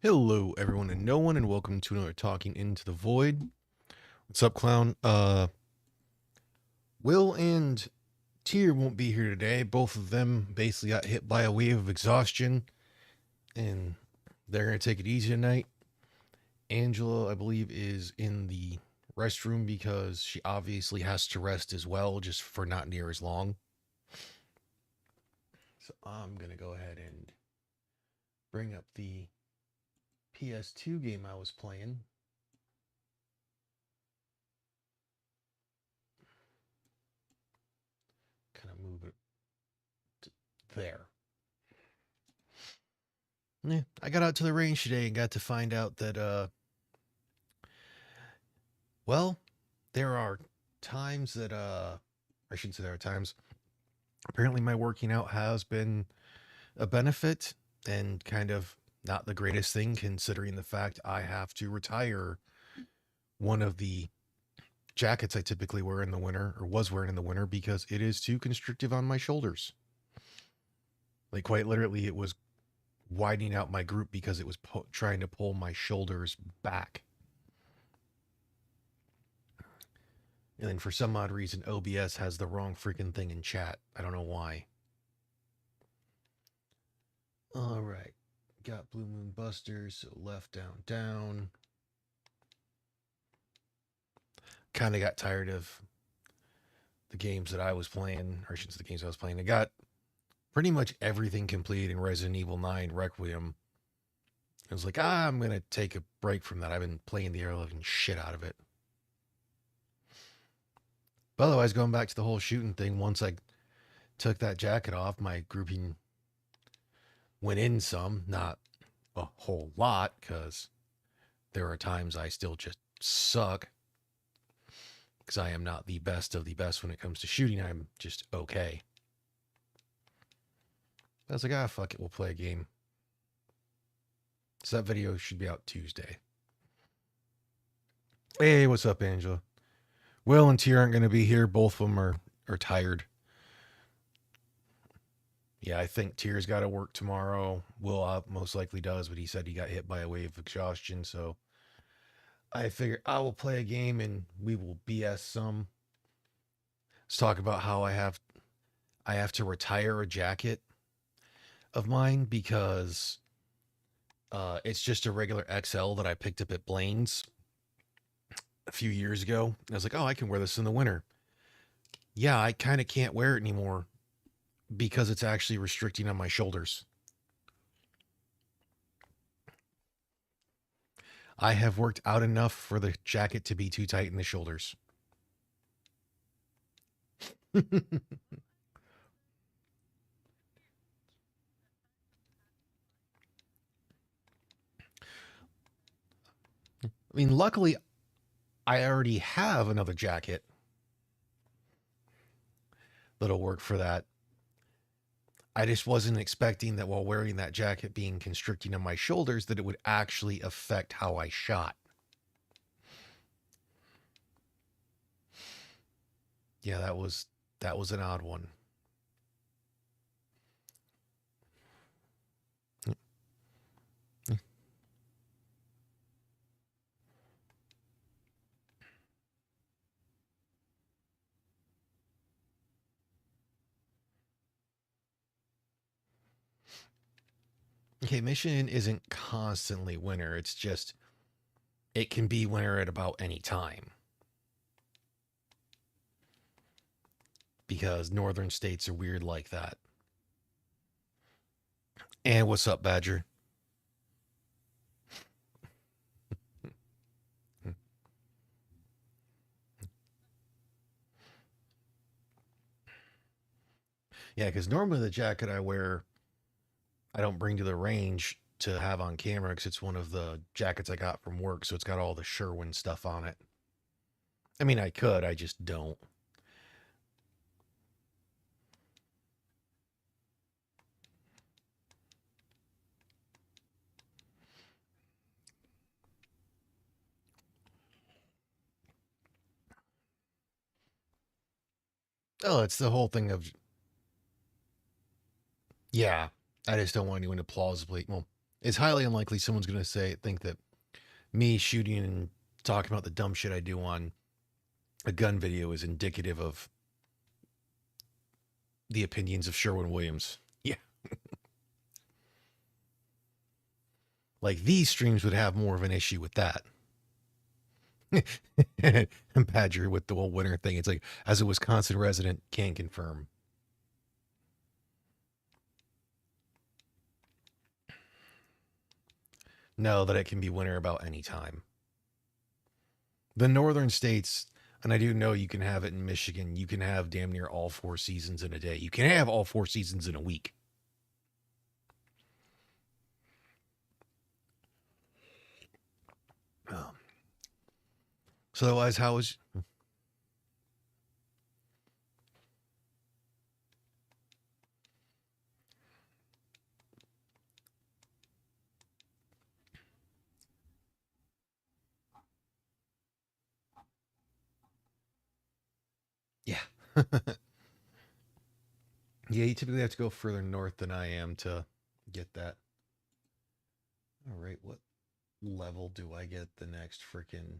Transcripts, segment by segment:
Hello, everyone, and no one, and welcome to another Talking Into the Void. What's up, clown? Will and Tyr won't be here today. Both of them basically got hit by a wave of exhaustion, and they're gonna take it easy tonight. Angela, I believe, is in the restroom because she obviously has to rest as well, just for not near as long. So I'm gonna go ahead and bring up the PS2 game I was playing. Kind of move it to there. Yeah, I got out to the range today and got to find out that well, there are times that I shouldn't say there are times. Apparently my working out has been a benefit and kind of not the greatest thing considering the fact I have to retire one of the jackets I typically wear in the winter or was wearing in the winter because it is too constrictive on my shoulders. Like quite literally it was widening out my group because it was trying to pull my shoulders back. And then for some odd reason, OBS has the wrong freaking thing in chat. I don't know why. All right. Got Blue Moon Busters, so left, down, down. Kind of got tired of the games that I was playing, or since the games I was playing. I got pretty much everything complete in Resident Evil 9 Requiem. I was like, I'm going to take a break from that. I've been playing the air living shit out of it. But otherwise, going back to the whole shooting thing, once I took that jacket off, my grouping went in some, not a whole lot, because there are times I still just suck. Because I am not the best of the best when it comes to shooting. I'm just okay. I was like, fuck it, we'll play a game. So that video should be out Tuesday. Hey, what's up, Angela? Will and Tyr aren't going to be here. Both of them are tired. Yeah, I think Tyr's got to work tomorrow. Will most likely does, but he said he got hit by a wave of exhaustion. So I figured I will play a game and we will BS some. Let's talk about how I have to retire a jacket of mine because it's just a regular XL that I picked up at Blaine's a few years ago. I was like, oh, I can wear this in the winter. Yeah, I kind of can't wear it anymore because it's actually restricting on my shoulders. I have worked out enough for the jacket to be too tight in the shoulders. I mean, luckily, I already have another jacket that'll work for that. I just wasn't expecting that while wearing that jacket being constricting on my shoulders that it would actually affect how I shot. Yeah, that was an odd one. Okay, Michigan isn't constantly winter. It's just it can be winter at about any time because northern states are weird like that. And what's up, Badger? Yeah, because normally the jacket I wear, I don't bring to the range to have on camera because it's one of the jackets I got from work, so it's got all the Sherwin stuff on it. I mean, I could, I just don't. Oh, it's the whole thing of yeah. I just don't want anyone to plausibly. Well, It's highly unlikely someone's going to think that me shooting and talking about the dumb shit I do on a gun video is indicative of the opinions of Sherwin Williams. Yeah. Like these streams would have more of an issue with that. And Badger with the whole winter thing. It's like, as a Wisconsin resident, can confirm. No, that it can be winter about any time. The northern states, and I do know you can have it in Michigan, you can have damn near all 4 seasons in a day. You can have all 4 seasons in a week. So otherwise, how was... Yeah. Yeah, you typically have to go further north than I am to get that. All right, what level do I get the next freaking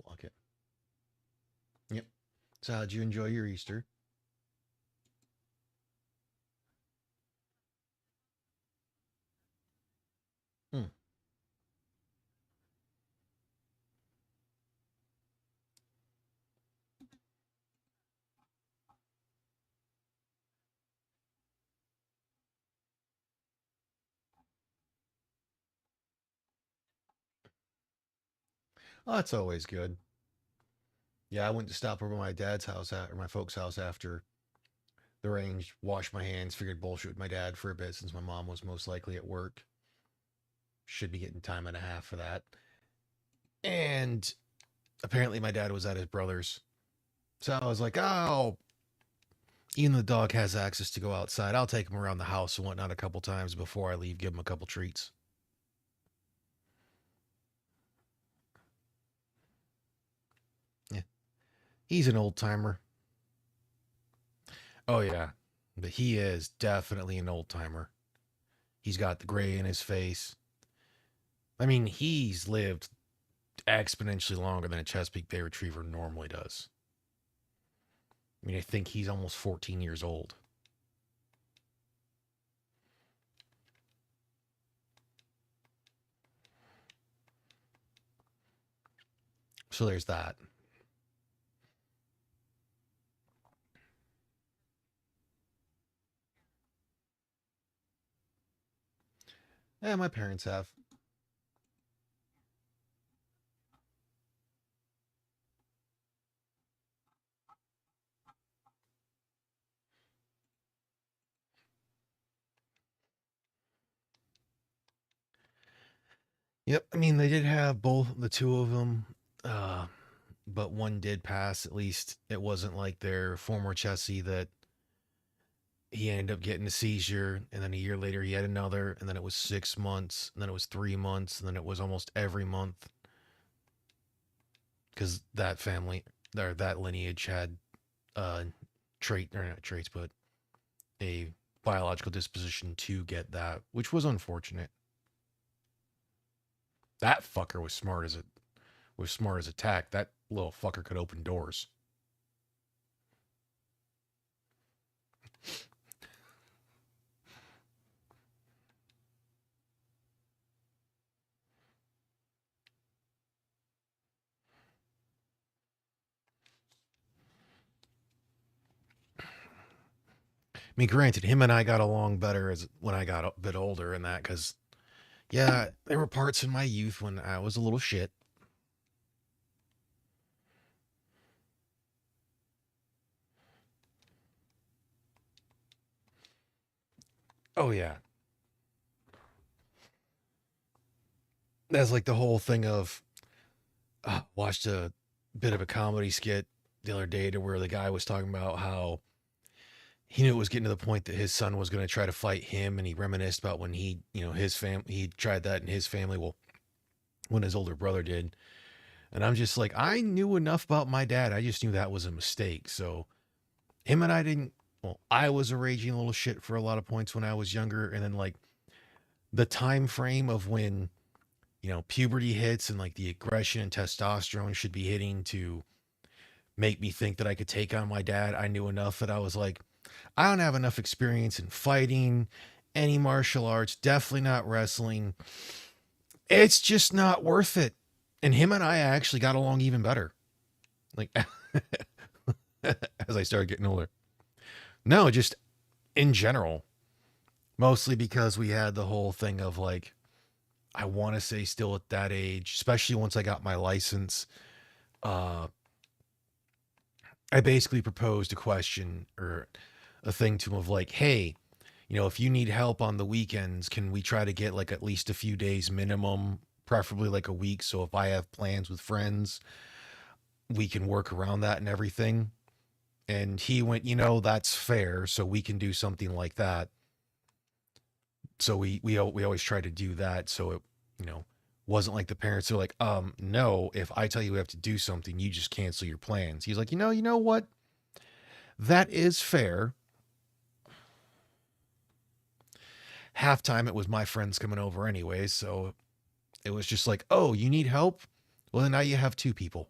block it? Yep. So how'd you enjoy your Easter? Hmm. Oh, that's always good. Yeah, I went to stop over my dad's house or my folks' house after the range, washed my hands, figured bullshit with my dad for a bit since my mom was most likely at work. Should be getting time and a half for that. And apparently my dad was at his brother's. So I was like, oh, even the dog has access to go outside. I'll take him around the house and whatnot a couple times before I leave, give him a couple treats. Yeah. He's an old timer. Oh, yeah. But he is definitely an old timer. He's got the gray in his face. I mean, he's lived exponentially longer than a Chesapeake Bay Retriever normally does. I mean, I think he's almost 14 years old. So there's that. Yeah, my parents have. Yep. I mean, they did have both the two of them, but one did pass. At least it wasn't like their former Chessie that he ended up getting a seizure, and then a year later he had another, and then it was 6 months, and then it was 3 months, and then it was almost every month because that family or that lineage had trait or not traits, but a biological disposition to get that, which was unfortunate. That fucker was smart as a tack. That little fucker could open doors. I mean, granted, him and I got along better as when I got a bit older, and that because yeah, there were parts in my youth when I was a little shit. Oh yeah, that's like the whole thing of watched a bit of a comedy skit the other day to where the guy was talking about how he knew it was getting to the point that his son was going to try to fight him, and he reminisced about when he, his family, he tried that in his family. Well, when his older brother did, and I'm just like, I knew enough about my dad. I just knew that was a mistake. So him and I didn't well, I was a raging little shit for a lot of points when I was younger, and then like the time frame of when puberty hits and like the aggression and testosterone should be hitting to make me think that I could take on my dad. I knew enough that I was like, I don't have enough experience in fighting, any martial arts, definitely not wrestling. It's just not worth it. And him and I actually got along even better. Like as I started getting older. No, just in general. Mostly because we had the whole thing of like, I want to say still at that age, especially once I got my license, uh, I basically proposed a question or a thing to him of like, hey, if you need help on the weekends, can we try to get like at least a few days minimum, preferably like a week? So if I have plans with friends, we can work around that and everything. And he went, that's fair. So we can do something like that. So we always try to do that. So it, you know, wasn't like the parents are like, no, if I tell you we have to do something, you just cancel your plans. He's like, you know what? That is fair. Halftime, it was my friends coming over anyway. So it was just like, oh, you need help? Well, then now you have two people.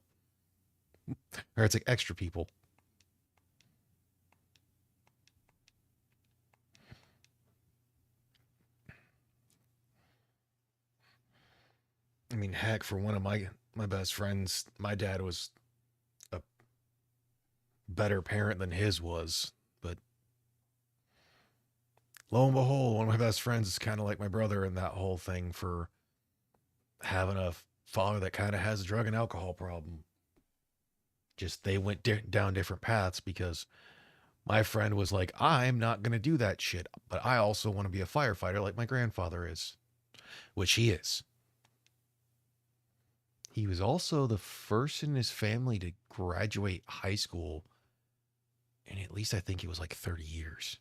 Or it's like extra people. I mean, heck, for one of my best friends, my dad was a better parent than his was. But lo and behold, one of my best friends is kind of like my brother in that whole thing for having a father that kind of has a drug and alcohol problem. Just they went down different paths because my friend was like, I'm not going to do that shit, but I also want to be a firefighter like my grandfather is, which he is. He was also the first in his family to graduate high school, and at least I think it was like 30 years.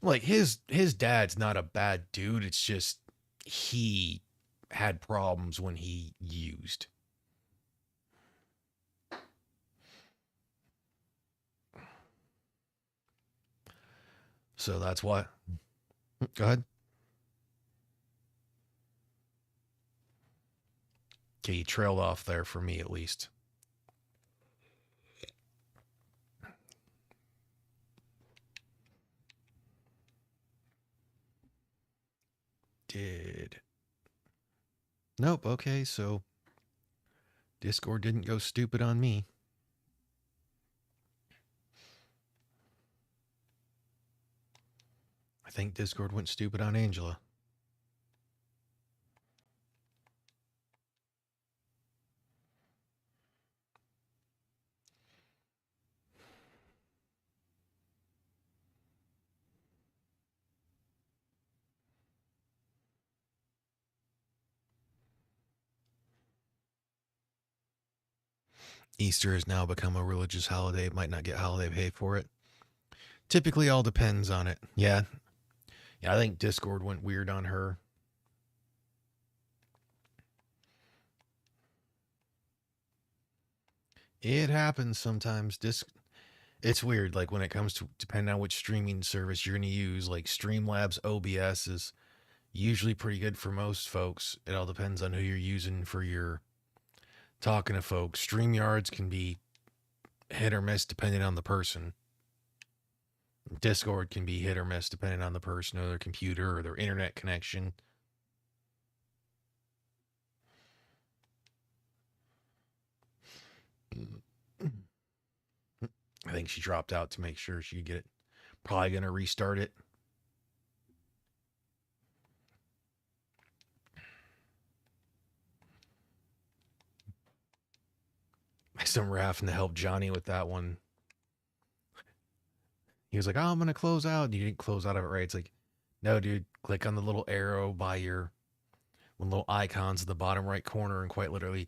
Like his dad's not a bad dude. It's just he had problems when he used. So that's why. Go ahead. Okay, you trailed off there for me at least. Did. Nope. Okay, so Discord didn't go stupid on me. I think Discord went stupid on Angela. Easter has now become a religious holiday. It might not get holiday pay for it. Typically, all depends on it. Yeah. Yeah, I think Discord went weird on her. It happens sometimes. It's weird. Like when it comes to depending on which streaming service you're going to use, like Streamlabs OBS is usually pretty good for most folks. It all depends on who you're using for your talking to folks. StreamYards can be hit or miss depending on the person. Discord can be hit or miss depending on the person or their computer or their internet connection. I think she dropped out to make sure she could get it. Probably going to restart it. I still remember having to help Johnny with that one. He was like, oh, I'm going to close out. And you didn't close out of it right. It's like, no, dude, click on the little arrow by your little icons in the bottom right corner and quite literally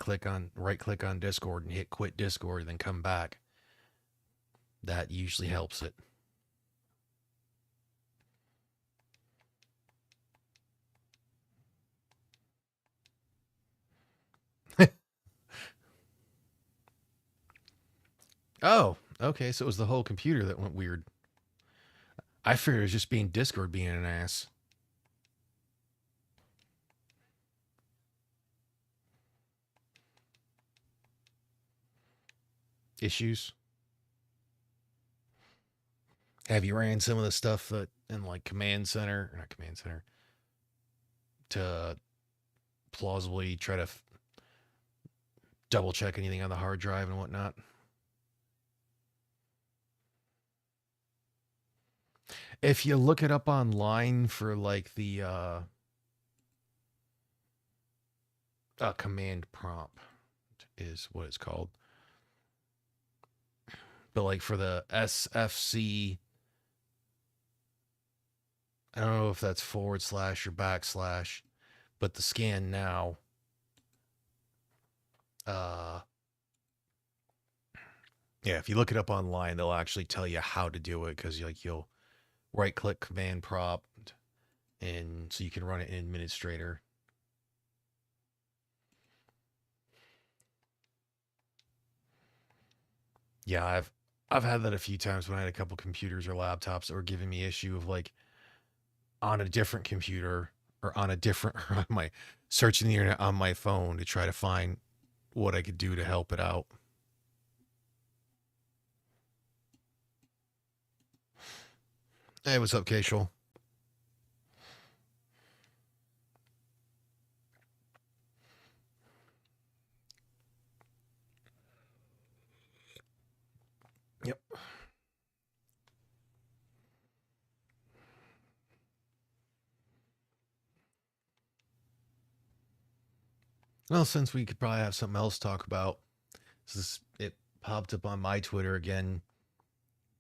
right click on Discord and hit quit Discord and then come back. That usually helps it. Oh, okay. So it was the whole computer that went weird. I figured it was just being Discord being an ass. Issues. Have you ran some of the stuff that in like command center, or not command center, to plausibly try to double check anything on the hard drive and whatnot? If you look it up online for like the command prompt is what it's called. But like for the SFC, I don't know if that's forward slash or backslash, but the scan now, uh, yeah, if you look it up online, they'll actually tell you how to do it because like you'll right click command prompt and so you can run it in administrator. Yeah, I've had that a few times when I had a couple computers or laptops that were giving me issue of like on a different computer or on a different or on my searching the internet on my phone to try to find what I could do to help it out. Hey, what's up, Kashul? Yep. Well, since we could probably have something else to talk about, since it popped up on my Twitter again,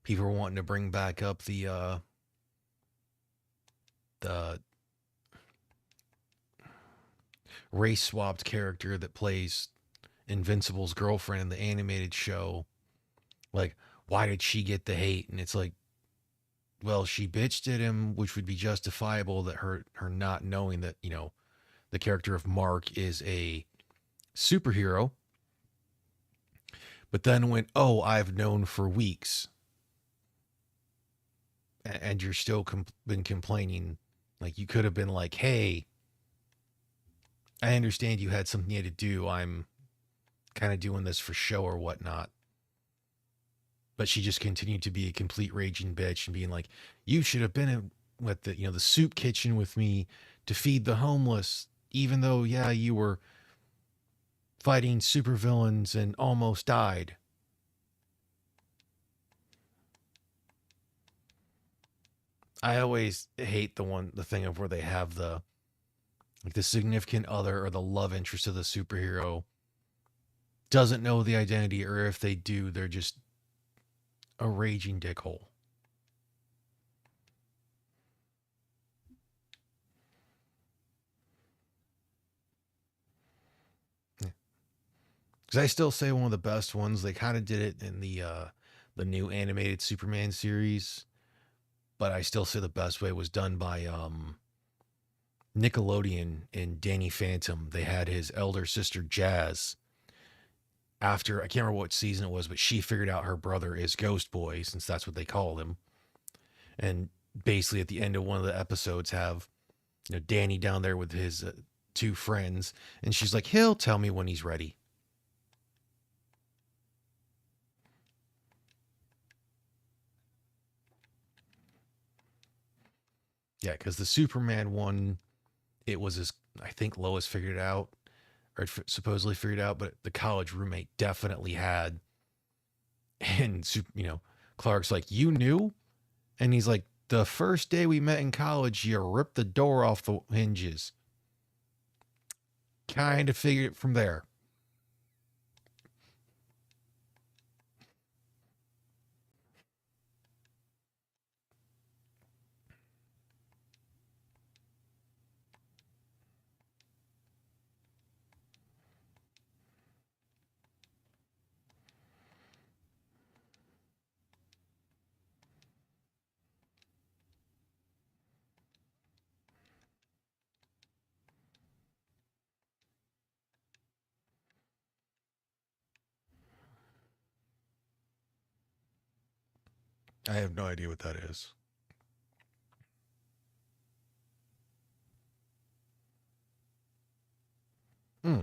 people were wanting to bring back up the race swapped character that plays Invincible's girlfriend in the animated show. Like, why did she get the hate? And it's like, well, she bitched at him, which would be justifiable that her not knowing that, you know, the character of Mark is a superhero. But then went, oh, I've known for weeks, and you're still been complaining. Like you could have been like, hey, I understand you had something you had to do. I'm kind of doing this for show or whatnot. But she just continued to be a complete raging bitch and being like, you should have been in with the, you know, the soup kitchen with me to feed the homeless, even though, yeah, you were fighting supervillains and almost died. I always hate the thing of where they have the like the significant other or the love interest of the superhero doesn't know the identity, or if they do, they're just a raging dickhole. Because I still say one of the best ones. They kind of did it in the new animated Superman series, but I still say the best way was done by Nickelodeon and Danny Phantom. They had his elder sister Jazz. After I can't remember what season it was, but she figured out her brother is Ghost Boy, since that's what they call him. And basically, at the end of one of the episodes, have you know Danny down there with his two friends, and she's like, "He'll tell me when he's ready." Yeah, because the Superman one, it was as I think Lois figured it out, or supposedly figured out, but the college roommate definitely had. And you know, Clark's like, "You knew," and he's like, "The first day we met in college, you ripped the door off the hinges." Kind of figured it from there. I have no idea what that is. Hmm.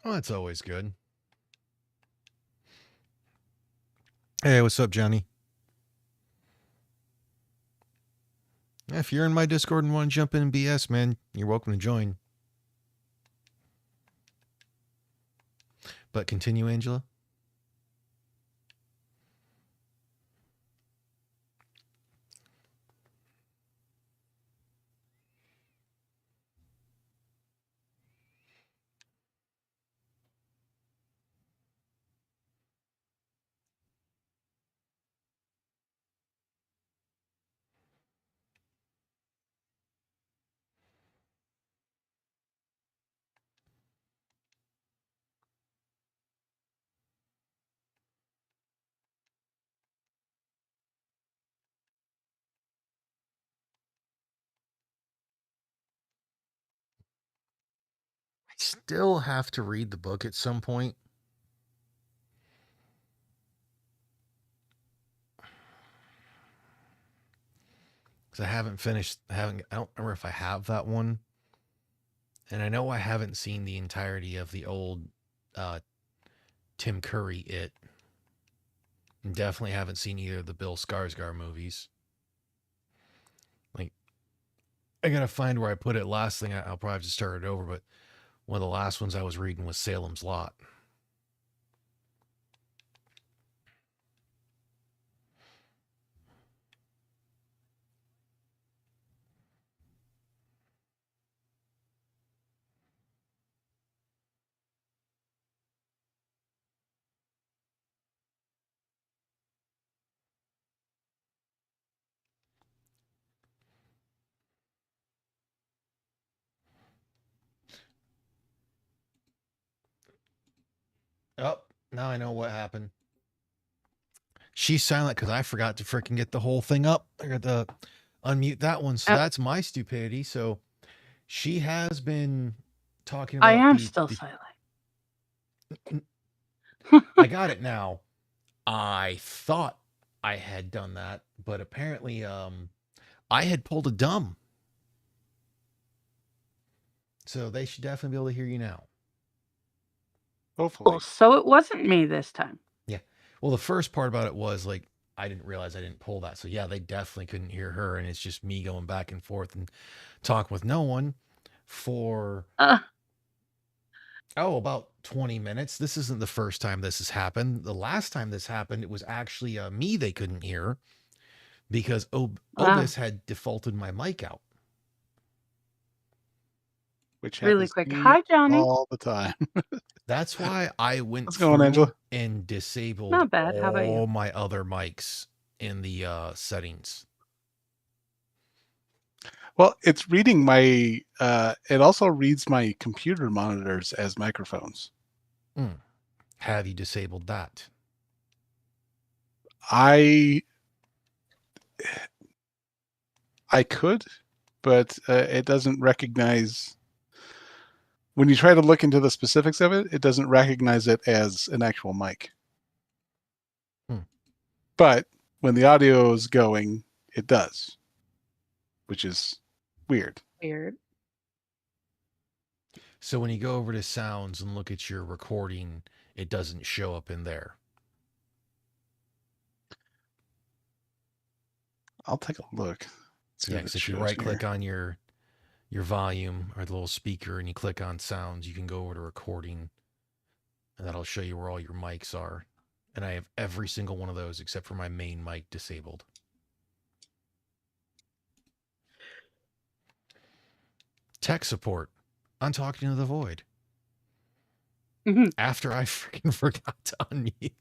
Oh, that's always good. Hey, what's up, Johnny? If you're in my Discord and want to jump in and BS, man, you're welcome to join. But continue, Angela. I still have to read the book at some point. Because I haven't finished. I don't remember if I have that one. And I know I haven't seen the entirety of the old Tim Curry It. And definitely haven't seen either of the Bill Skarsgård movies. Like, I gotta find where I put it. Last thing, I'll probably have to start it over, but one of the last ones I was reading was Salem's Lot. Oh, now I know what happened. She's silent because I forgot to freaking get the whole thing up. I got to unmute that one. So that's my stupidity. So she has been talking about I am still silent. I got it now. I thought I had done that, but apparently I had pulled a dumb. So they should definitely be able to hear you now. Hopefully. Well, so it wasn't me this time. Yeah. Well, the first part about it was like I didn't realize I didn't pull that. So yeah, they definitely couldn't hear her, and it's just me going back and forth and talking with no one for about 20 minutes. This isn't the first time this has happened. The last time this happened, it was actually me they couldn't hear because Obis had defaulted my mic out. Which really quick. Hi, Johnny. All the time. That's why I went What's going on, Angela? and disabled Not bad. How about you? all my other mics in the settings. Well, it's reading my, it also reads my computer monitors as microphones. Have you disabled that? I could, but it doesn't recognize, when you try to look into the specifics of it, it doesn't recognize it as an actual mic. But when the audio is going, it does, which is weird. So when you go over to sounds and look at your recording, it doesn't show up in there. I'll take a look. Yeah, because if you right click on your volume or the little speaker and you click on sounds, you can go over to recording and that'll show you where all your mics are. And I have every single one of those except for my main mic disabled. Tech support. I'm talking to the void. After I freaking forgot to unmute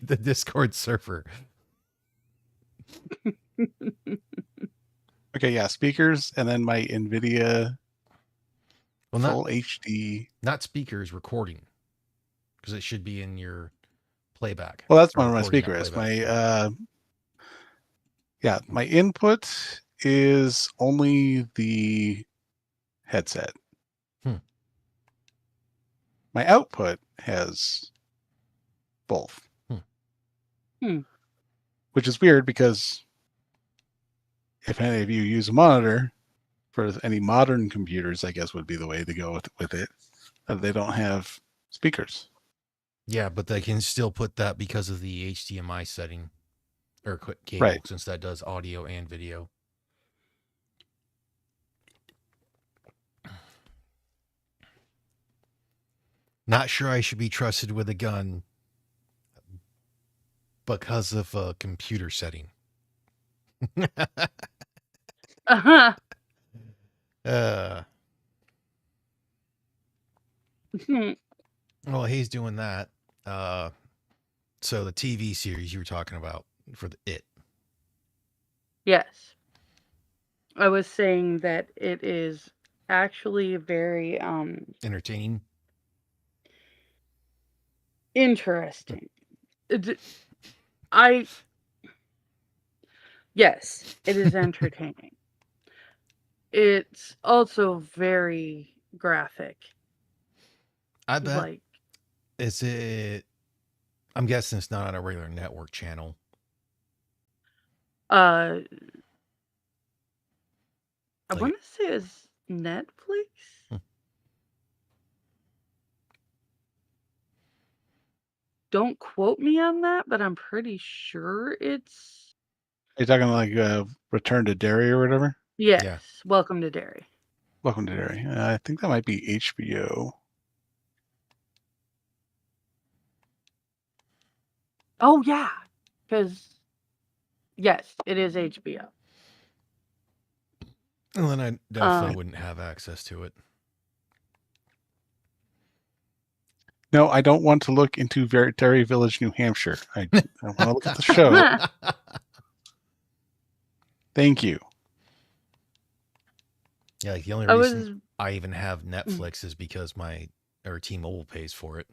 the Discord server. Okay, yeah, speakers, and then my NVIDIA Well, full not HD. not speakers, recording, because it should be in your playback. Well, that's or one of my recording at speakers. playback. My input is only the headset. Hmm. My output has both. Hmm. Which is weird because if any of you use a monitor for any modern computers, I guess would be the way to go with it. They don't have speakers. Yeah, but they can still put that because of the HDMI setting or cable, Right. since that does audio and video. Not sure I should be trusted with a gun because of a computer setting. Uh-huh. Hmm. Well, he's doing that. So the TV series you were talking about for It. Yes. I was saying that it is actually very Entertaining. interesting. I Yes, it is entertaining. It's also very graphic. I bet. Like, Is it? I'm guessing it's not on a regular network channel. I Like- want to say it's Netflix. Hmm. Don't quote me on that, but I'm pretty sure it's Are you talking like Return to Derry or whatever? yes. Welcome to Derry. Welcome to Derry. I think that might be HBO. Oh yeah, because yes, it is HBO. And then I definitely wouldn't have access to it. No, I don't want to look into Derry Village, New Hampshire. I want to look at the show. Thank you. Yeah, like the only I reason was I even have Netflix is because our T-Mobile pays for it.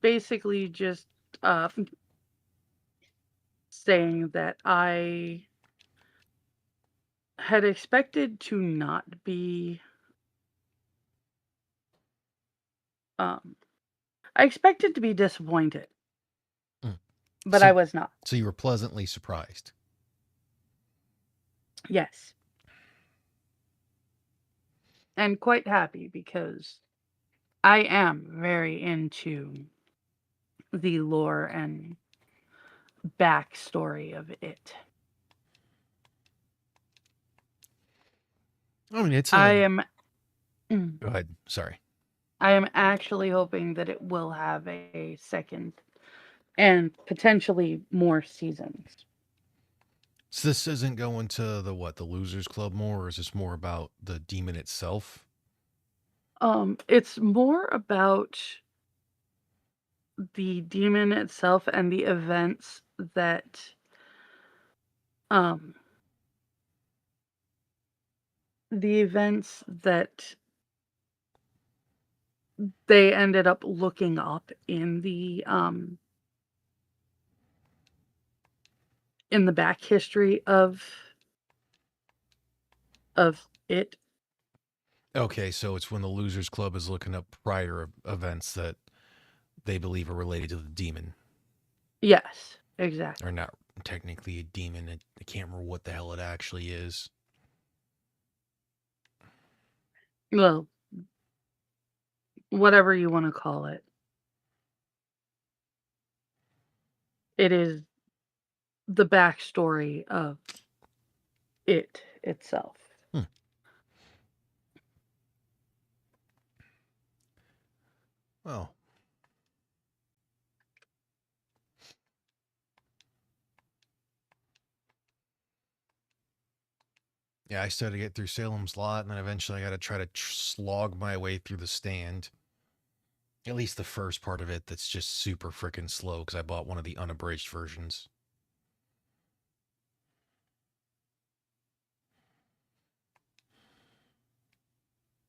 basically just saying that I had expected to not be I expected to be disappointed. Mm. But So- I was not. So you were pleasantly surprised. Yes. And quite happy because I am very into the lore and backstory of it. I mean, it's. I am Go ahead. Sorry. I am actually hoping that it will have a second and potentially more seasons. So this isn't going to the Losers Club more, or is this more about the demon itself? It's more about the demon itself and the events that they ended up looking up in the back history of it. Okay, so it's when the Losers Club is looking up prior events that they believe are related to the demon. Yes, exactly. Or not technically a demon. I can't remember what the hell it actually is. Well, whatever you want to call it. It is the backstory of it itself. Well, yeah, I started to get through Salem's Lot, and then eventually I got to try to slog my way through The Stand. At least the first part of it that's just super freaking slow because I bought one of the unabridged versions.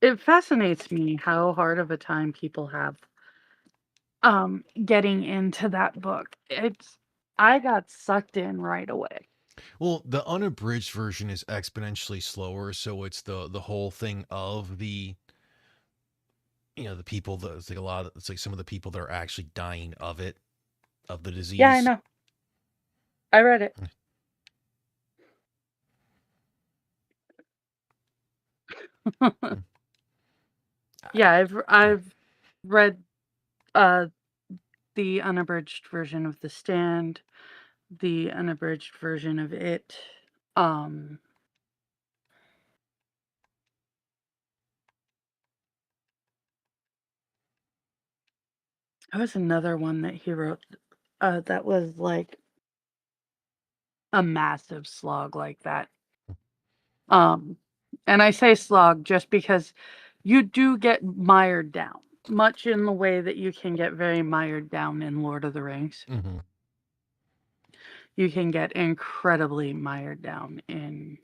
It fascinates me how hard of a time people have getting into that book. I got sucked in right away. Well, the unabridged version is exponentially slower, so it's the whole thing of the the people that it's like a lot of, it's like some of the people that are actually dying of it, of the disease. Yeah, I know. I read it. Yeah, I've read the unabridged version of The Stand, the unabridged version of It. There was another one that he wrote that was like a massive slog like that. And I say slog just because you do get mired down, much in the way that you can get very mired down in Lord of the Rings. Mm-hmm. You can get incredibly mired down in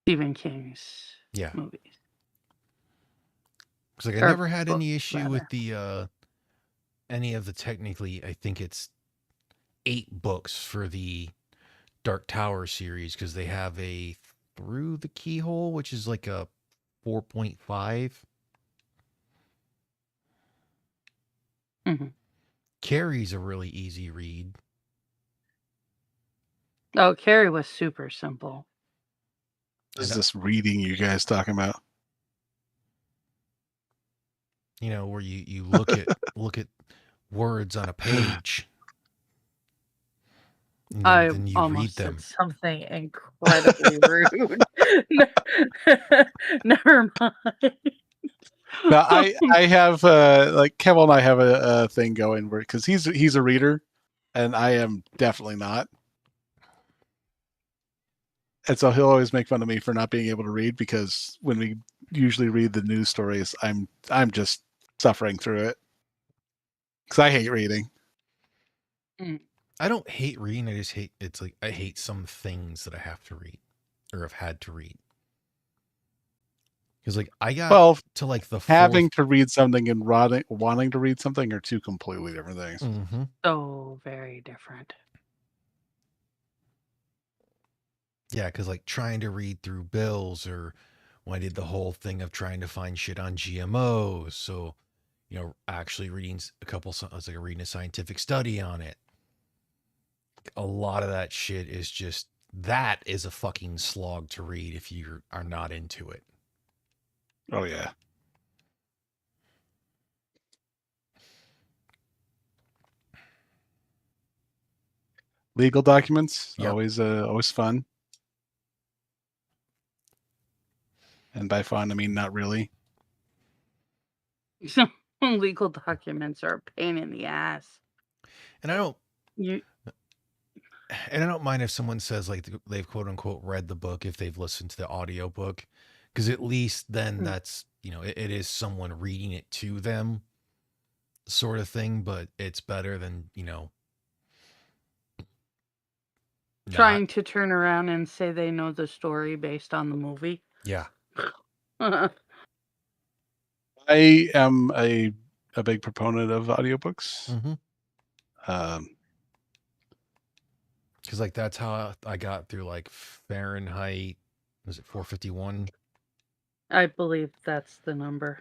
Stephen King's movies. Because like I never had any issue with the any of the technically, I think it's 8 books for the Dark Tower series because they have a Through the Keyhole, which is like a 4.5. Mm-hmm. Carrie's a really easy read. Oh, Carrie was super simple. What is this reading you guys talking about? Where you look at look at words on a page. I then you almost read them. said something incredibly rude. Never mind. Now I have like Kevin and I have a thing going where because he's a reader, and I am definitely not, and so he'll always make fun of me for not being able to read because when we usually read the news stories, I'm just suffering through it because I hate reading. I don't hate reading. I just hate it's like I hate some things that I have to read or have had to read. Because like I got to like the having to read something and wanting to read something are two completely different things. Mm-hmm. So very different. Yeah, because like trying to read through bills, or when I did the whole thing of trying to find shit on GMOs, so actually reading a couple, I was like reading a scientific study on it. A lot of that shit is just that is a fucking slog to read if you are not into it. Oh yeah. Legal documents, always fun. And by fun, I mean not really. Legal documents are a pain in the ass. And I don't mind if someone says like they've quote unquote read the book if they've listened to the audiobook, because at least then that's it is someone reading it to them sort of thing, but it's better than trying to turn around and say they know the story based on the movie. Yeah. I am a big proponent of audiobooks. Mm-hmm. Because like that's how I got through like Fahrenheit. Was it 451? I believe that's the number.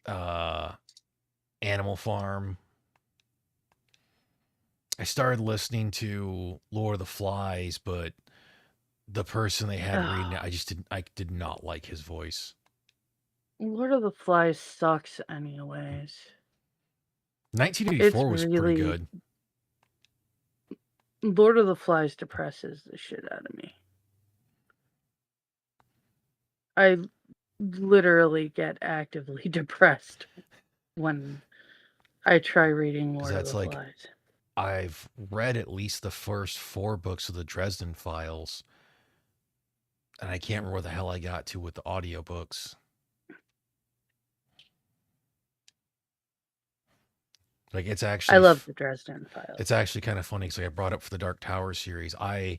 Animal Farm. I started listening to Lord of the Flies, but the person they had reading it, I did not like his voice. Lord of the Flies sucks anyways. 1984 was pretty good. Lord of the Flies depresses the shit out of me. I literally get actively depressed when I try reading Lord of the Flies. I've read at least the first 4 books of the Dresden Files, and I can't remember where the hell I got to with the audiobooks. Like it's I actually love the Dresden Files. it's actually kind of funny because I brought up for the Dark Tower series. Because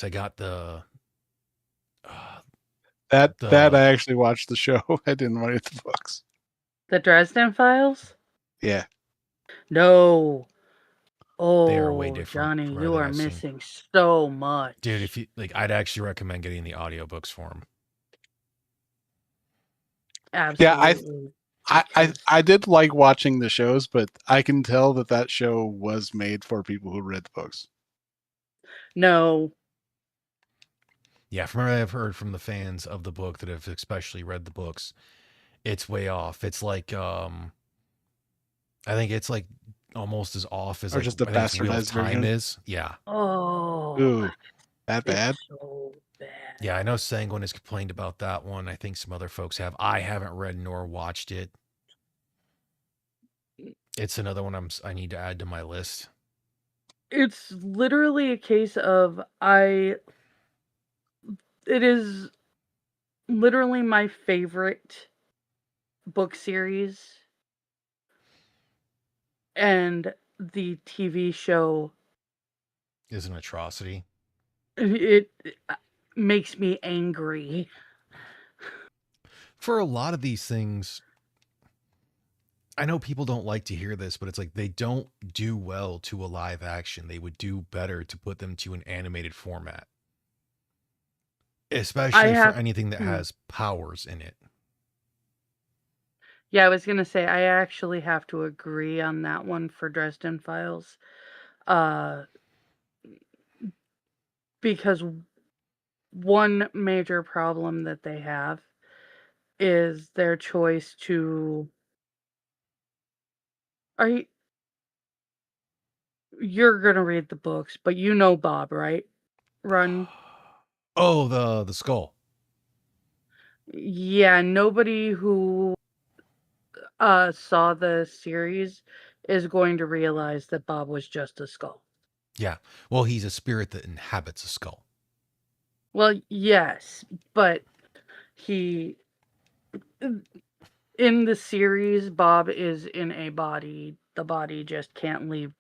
I got the That The- I actually watched the show. I didn't write the books. The Dresden Files? Yeah. No. They are way Oh, different Johnny, from you everything are I've seen. missing so much. dude. If you like, I'd actually recommend getting the audiobooks for them. Absolutely. I did like watching the shows, but I can tell that show was made for people who read the books. No. Yeah, from what I've heard from the fans of the book that have especially read the books, it's way off. It's like I think it's like almost as off as Or like just the I think it's Wheel of bastardized Time version? is. Yeah. Oh. Ooh, that it's bad? so bad. Yeah, I know Sanguine has complained about that one. I think some other folks have. I haven't read nor watched it. It's another one I need to add to my list. It's literally a case of it is literally my favorite book series, and the TV show Is an atrocity. it makes me angry. For a lot of these things, I know people don't like to hear this, but it's like they don't do well to a live action. They would do better to put them to an animated format. Especially for anything that has powers in it. Yeah, I was going to say, I actually have to agree on that one for Dresden Files. Because one major problem that they have is their choice to... You're going to read the books, but you know Bob, right? Run. Oh, the skull. Yeah, nobody who saw the series is going to realize that Bob was just a skull. Yeah. Well, he's a spirit that inhabits a skull. Well, yes, but in the series, Bob is in a body. The body just can't leave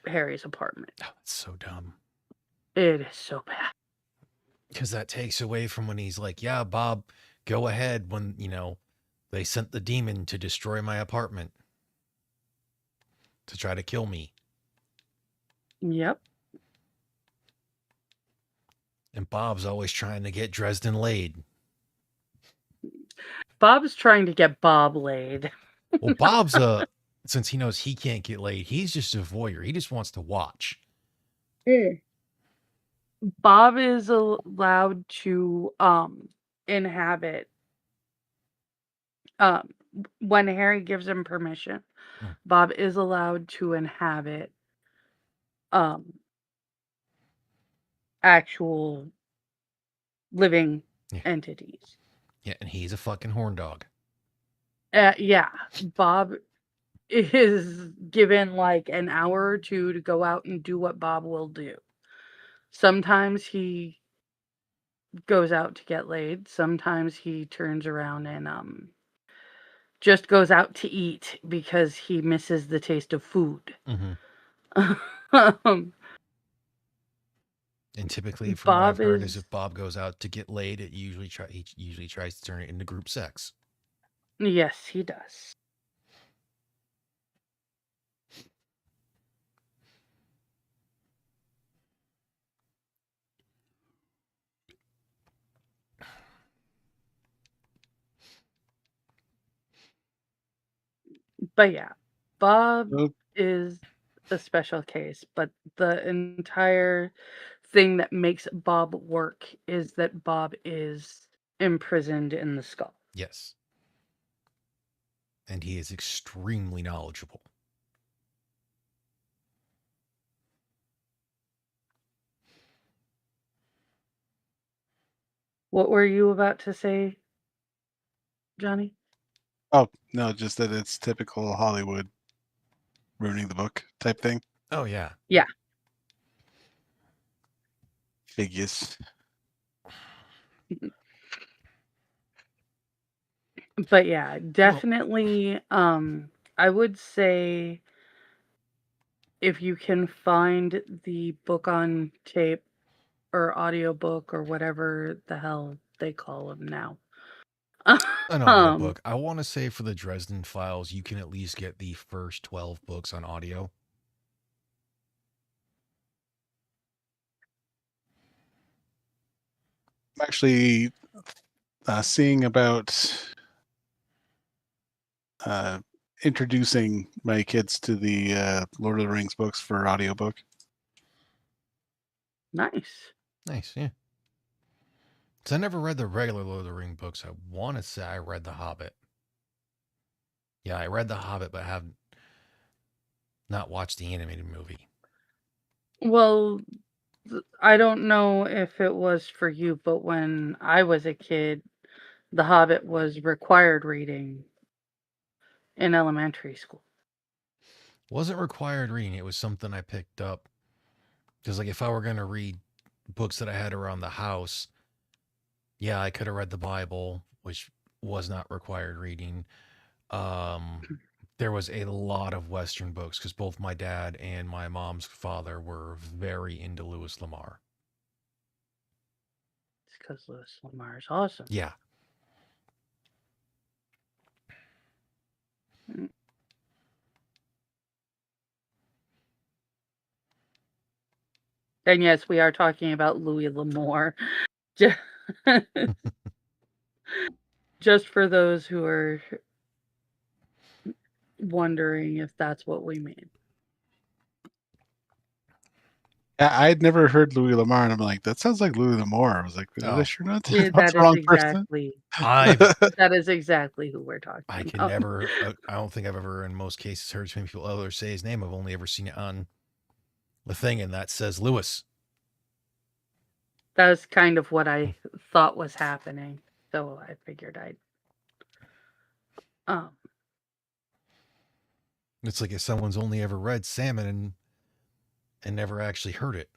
Harry's apartment. Oh, it's so dumb. It is so bad. Because that takes away from when he's like, yeah, Bob, go ahead when, they sent the demon to destroy my apartment. To try to kill me. Yep. And Bob's always trying to get Dresden laid. Bob's trying to get Bob laid. Well, Bob's since he knows he can't get laid, he's just a voyeur. He just wants to watch. Bob is allowed to inhabit when Harry gives him permission. Bob is allowed to inhabit actual living entities. Yeah, and he's a fucking horn dog. Yeah, Bob is given like an hour or two to go out and do what Bob will do. Sometimes he goes out to get laid. Sometimes he turns around and just goes out to eat because he misses the taste of food. And typically, from what I've heard, is if Bob goes out to get laid, he usually tries to turn it into group sex. Yes, he does. But yeah, Bob is a special case, but the entire thing that makes Bob work is that Bob is imprisoned in the skull. Yes. And he is extremely knowledgeable. What were you about to say, Johnny? Oh, no, just that it's typical Hollywood ruining the book type thing. Oh, yeah. Yeah. Figures. But yeah, definitely I would say if you can find the book on tape or audiobook or whatever the hell they call them now. An um audiobook. I want to say for the Dresden Files, you can at least get the first 12 books on audio. I'm actually seeing about introducing my kids to the Lord of the Rings books for audiobook. Nice. Nice, yeah. So I never read the regular Lord of the Ring books. I want to say I read The Hobbit. Yeah, I read The Hobbit, but have not watched the animated movie. Well, I don't know if it was for you, but when I was a kid, The Hobbit was required reading in elementary school. Wasn't required reading. It was something I picked up because, like, if I were gonna read books that I had around the house, yeah, I could have read the Bible, which was not required reading. There was a lot of Western books because both my dad and my mom's father were very into Louis Lamar. It's because Louis Lamar is awesome. Yeah. Mm. And yes, we are talking about Louis L'Amour. Ju- Just for those who are wondering if that's what we mean. I'd never heard Louis Lamar, and I'm like, that sounds like Louis L'Amour. I was like, is Oh. this sure not? Yeah, That's that the is wrong person. exactly I've that is exactly who we're talking I can about. never. I don't think I've ever, in most cases, heard too many people ever say his name. I've only ever seen it on the thing, and that says Lewis. That was kind of what I thought was happening, so I figured I'd. It's like if someone's only ever read Salmon and never actually heard it,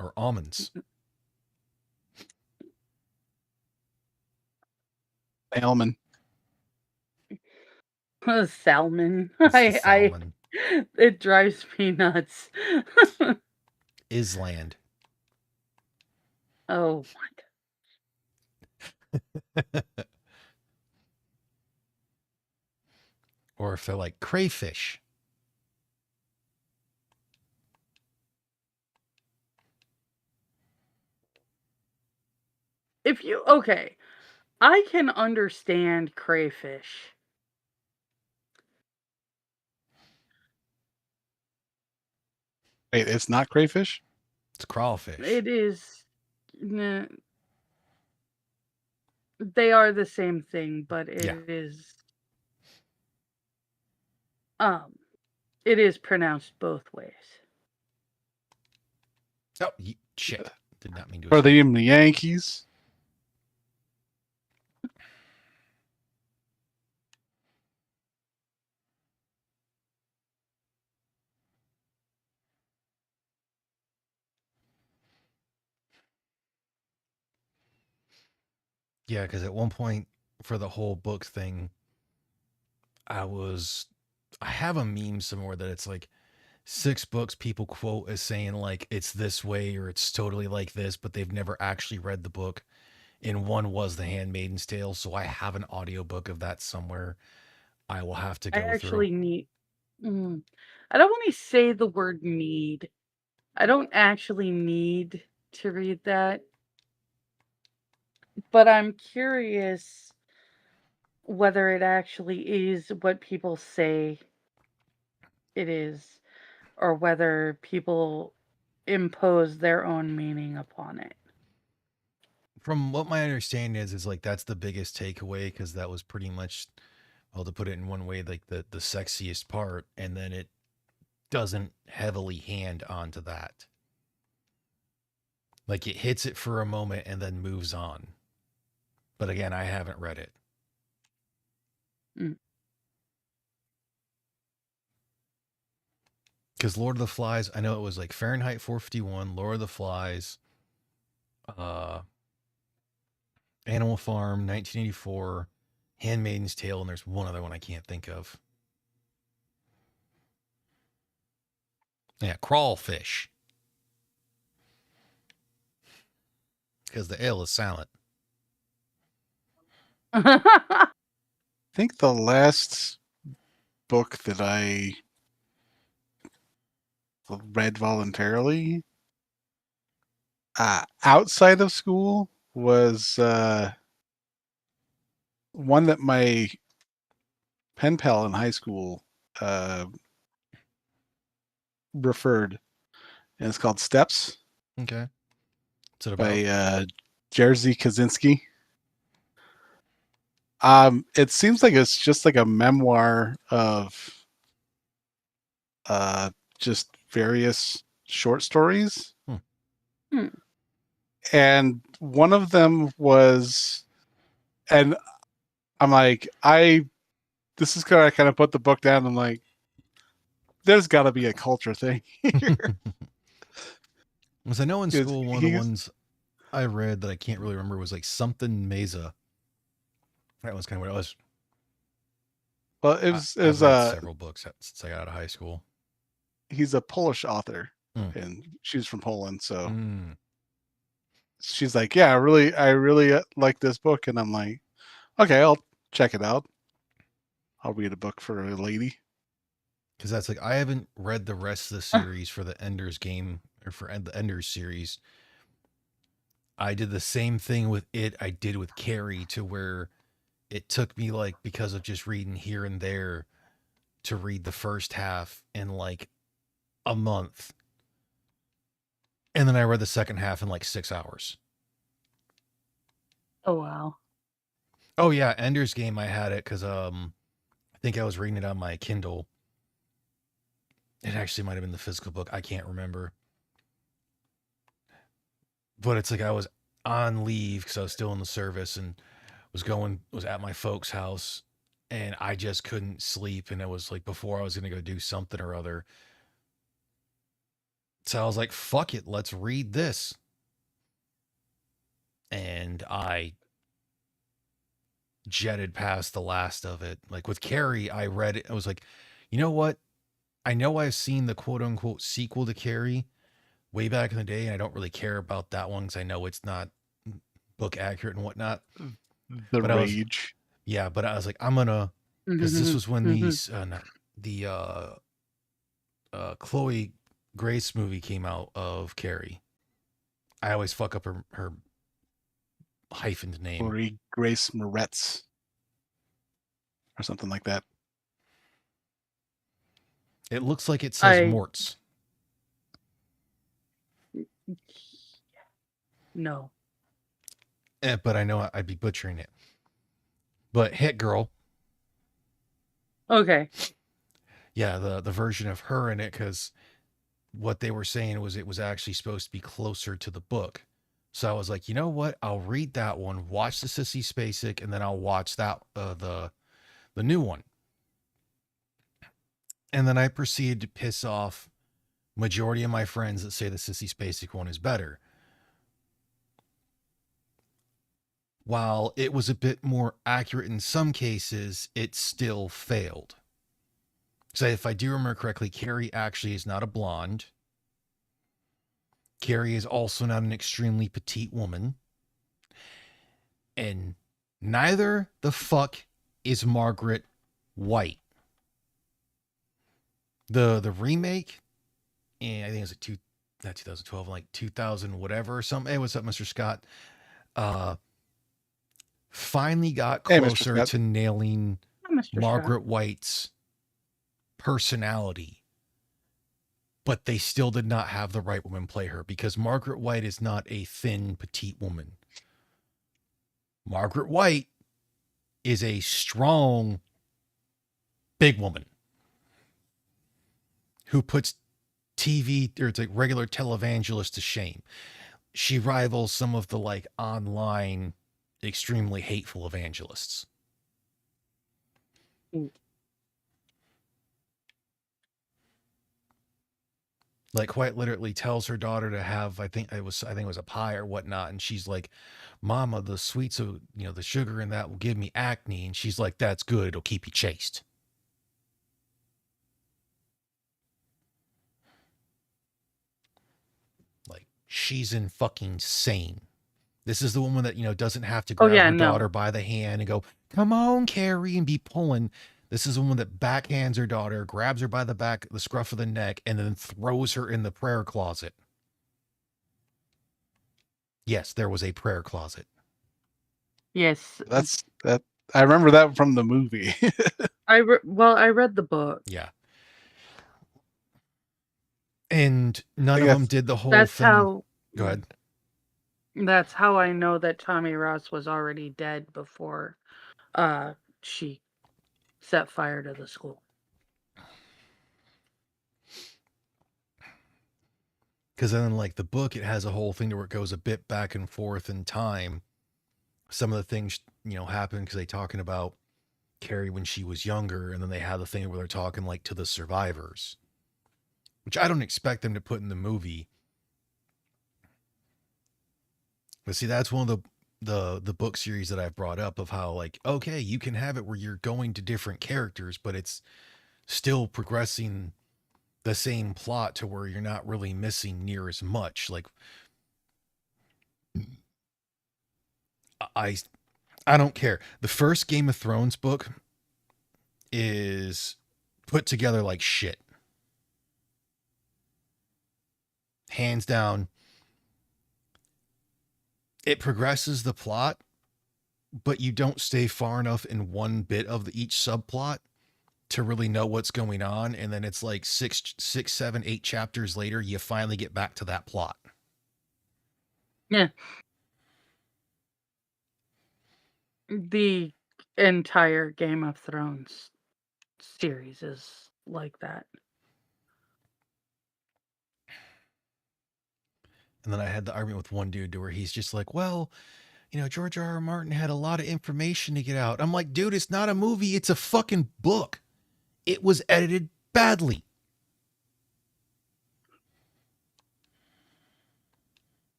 or Almonds. Alman. Salmon. It's the Salmon. It drives me nuts. Island. Oh Or if they're like crayfish. if you okay, I can understand crayfish. Wait, it's not crayfish? It's crawfish. It is. They are the same thing, but it Yeah. is. It is pronounced both ways. Oh, shit. Did not mean to. Are they in the Yankees? Yeah, because at one point for the whole book thing, I have a meme somewhere that it's like 6 books people quote as saying like it's this way or it's totally like this, but they've never actually read the book. And one was The Handmaid's Tale, so I have an audiobook of that somewhere. I will have to I go actually through. need. I don't want to say the word need. I don't actually need to read that, but I'm curious whether it actually is what people say it is, or whether people impose their own meaning upon it. From what my understanding is like that's the biggest takeaway because that was pretty much, well, to put it in one way, like the sexiest part, and then it doesn't heavily hand onto that. Like it hits it for a moment and then moves on. But again, I haven't read it. Because Lord of the Flies, I know it was like Fahrenheit 451, Lord of the Flies, Animal Farm, 1984, Handmaiden's Tale, and there's one other one I can't think of. Yeah, Crawfish. Because the L is silent. I think the last book that I read voluntarily outside of school was one that my pen pal in high school referred, and it's called Steps Okay. What's it about? by Jerzy Kaczynski. It seems like it's just like a memoir of just various short stories. Hmm. And one of them was, and I'm like, this is kind of put the book down. I'm like, there's got to be a culture thing here. Because I know in Because school, one of the ones I read that I can't really remember was like something Mesa. That was kind of what it was. Well, I've read several books since I got out of high school. He's a Polish author, Mm. and she's from Poland, so Mm. she's like, yeah, I really like this book, and I'm like, okay, I'll check it out. I'll read a book for a lady. Because that's like, I haven't read the rest of the series for the Ender's Game or for the Ender's series. I did the same thing with it I did with Carrie, to where it took me, like, because of just reading here and there, to read the first half in like a month. And then I read the second half in like 6 hours. Oh wow. Oh yeah, Ender's Game, I had it because I think I was reading it on my Kindle. It actually might have been the physical book. I can't remember. But it's like I was on leave because I was still in the service and was at my folks' house, and I just couldn't sleep, and it was like before I was gonna go do something or other. So I was like, fuck it, let's read this. And I jetted past the last of it. Like with Carrie, I read it. I was like, you know what? I know I've seen the quote unquote sequel to Carrie way back in the day, and I don't really care about that one because I know it's not book accurate and whatnot. The But Rage. But I was like, I'm gonna, because this was when these Chloe Grace movie came out of Carrie. I always fuck up her hyphened name. Chloe Grace Moretz or something like that. It looks like it says Mortz. No. But I know I'd be butchering it. But Hit Girl. Okay. Yeah, the version of her in it, because what they were saying was it was actually supposed to be closer to the book. So I was like, you know what? I'll read that one, watch the Sissy Spacek, and then I'll watch that the new one. And then I proceeded to piss off majority of my friends that say the Sissy Spacek one is better. While it was a bit more accurate in some cases, it still failed. So if I do remember correctly, Carrie actually is not a blonde. Carrie is also not an extremely petite woman. And neither the fuck is Margaret White. The remake, and I think it was not 2012, like 2000 whatever or something. Hey, what's up, Mr. Scott? Finally got closer to nailing Margaret White's personality, but they still did not have the right woman play her, because Margaret White is not a thin, petite woman. Margaret White is a strong, big woman who puts TV, or it's like regular televangelists, to shame. She rivals some of the like online extremely hateful evangelists. Like quite literally tells her daughter to have, I think it was a pie or whatnot, and she's like, "Mama, the sweets of the sugar in that will give me acne," and she's like, "That's good, it'll keep you chaste." Like she's in fucking sane. This is the woman that doesn't have to Oh grab yeah, her daughter no. by the hand and go, "Come on, Carrie," and be pulling. This is the woman that backhands her daughter, grabs her by the back, the scruff of the neck, and then throws her in the prayer closet. Yes, there was a prayer closet. Yes. That's that. I remember that from the movie. I read the book. Yeah. And none I of them guess- did the whole That's thing. how Go ahead. That's how I know that Tommy Ross was already dead before she set fire to the school. Because then, like the book, it has a whole thing to where it goes a bit back and forth in time. Some of the things, happen because they're talking about Carrie when she was younger, and then they have the thing where they're talking like to the survivors, which I don't expect them to put in the movie. But see, that's one of the book series that I've brought up of how, like, okay, you can have it where you're going to different characters, but it's still progressing the same plot to where you're not really missing near as much. Like, I don't care. The first Game of Thrones book is put together like shit. Hands down. It progresses the plot, but you don't stay far enough in one bit of each subplot to really know what's going on. And then it's like 6, 7, 8 chapters later, you finally get back to that plot. Yeah. The entire Game of Thrones series is like that. And then I had the argument with one dude to where he's just like, well, George R.R. Martin had a lot of information to get out. I'm like, dude, it's not a movie. It's a fucking book. It was edited badly.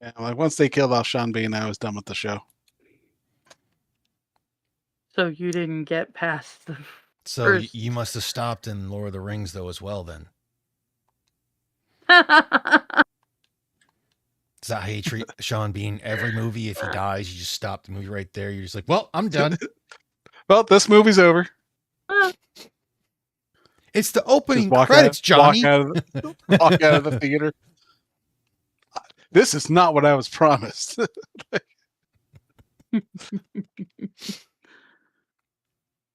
Yeah, like once they killed off Sean Bean, I was done with the show. So you didn't get past the So first. you must have stopped in Lord of the Rings, though, as well, then. Is that how you treat Sean Bean? Every movie, if he dies, you just stop the movie right there. You're just like, well, I'm done. Well, this movie's over. It's the opening Just credits, Johnny. Walk out of the theater. This is not what I was promised.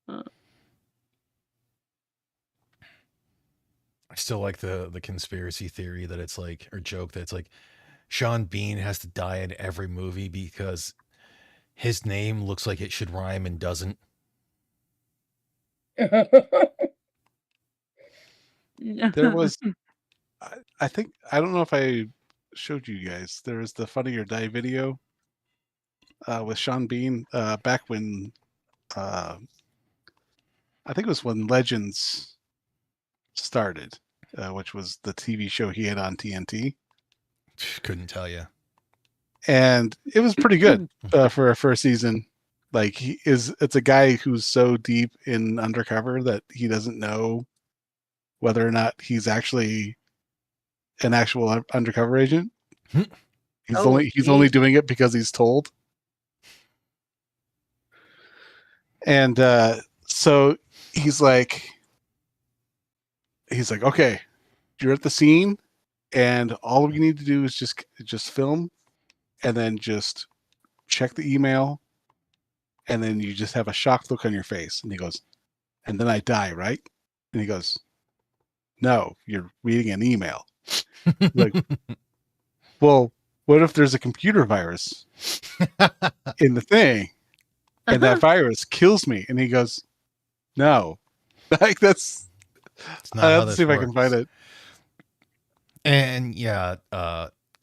I still like the conspiracy theory that it's like, or joke that it's like, Sean Bean has to die in every movie because his name looks like it should rhyme and doesn't. There was, I think, I don't know if I showed you guys, there was the Funny or Die video with Sean Bean back when, I think it was when Legends started, which was the TV show he had on TNT. Couldn't tell you. And it was pretty good for a first season. Like it's a guy who's so deep in undercover that he doesn't know whether or not he's actually an actual undercover agent. He's only doing it because he's told. And so he's like, okay, you're at the scene, and all you need to do is just film, and then just check the email, and then you just have a shocked look on your face. And he goes, and then I die, right? And he goes, no, you're reading an email. Like, well, what if there's a computer virus in the thing, and that virus kills me? And he goes, no, like that's. I have to see if I can find it. And yeah,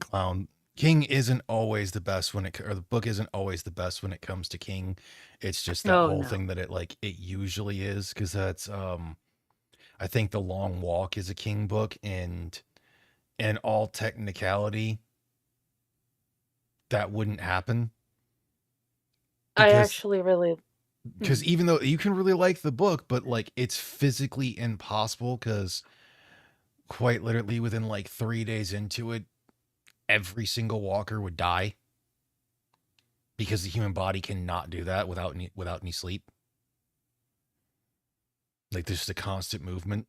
Clown, King isn't always the best when it, or the book isn't always the best when it comes to King. It's just that Oh whole no. thing that it usually is, because that's I think The Long Walk is a King book, and in all technicality, that wouldn't happen I because actually really even though you can really like the book, but like it's physically impossible, because quite literally within like 3 days into it, every single walker would die, because the human body cannot do that without any sleep. Like there's just a constant movement.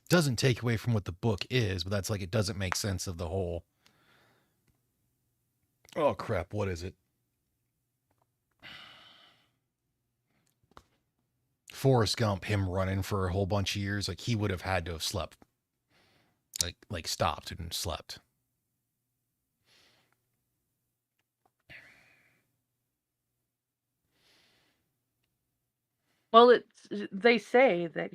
Doesn't take away from what the book is, but that's like, it doesn't make sense of the whole. Oh crap, what is it? Forrest Gump, him running for a whole bunch of years, like he would have had to have slept. Like stopped and slept. well, they say that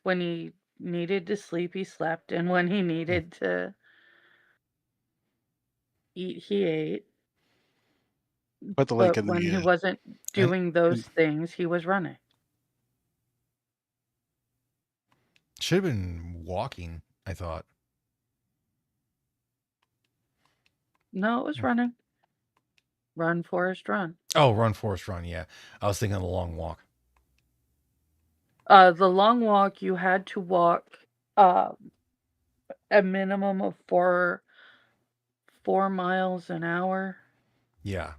when he needed to sleep, he slept, and when he needed to eat, he ate. Put the link But in when he the wasn't doing those and things, he was running. Should have been walking, I thought. No, it was running. Run, Forrest, run. Oh, Run Forrest Run, yeah. I was thinking of The Long Walk. The Long Walk, you had to walk a minimum of 4 miles an hour. Yeah.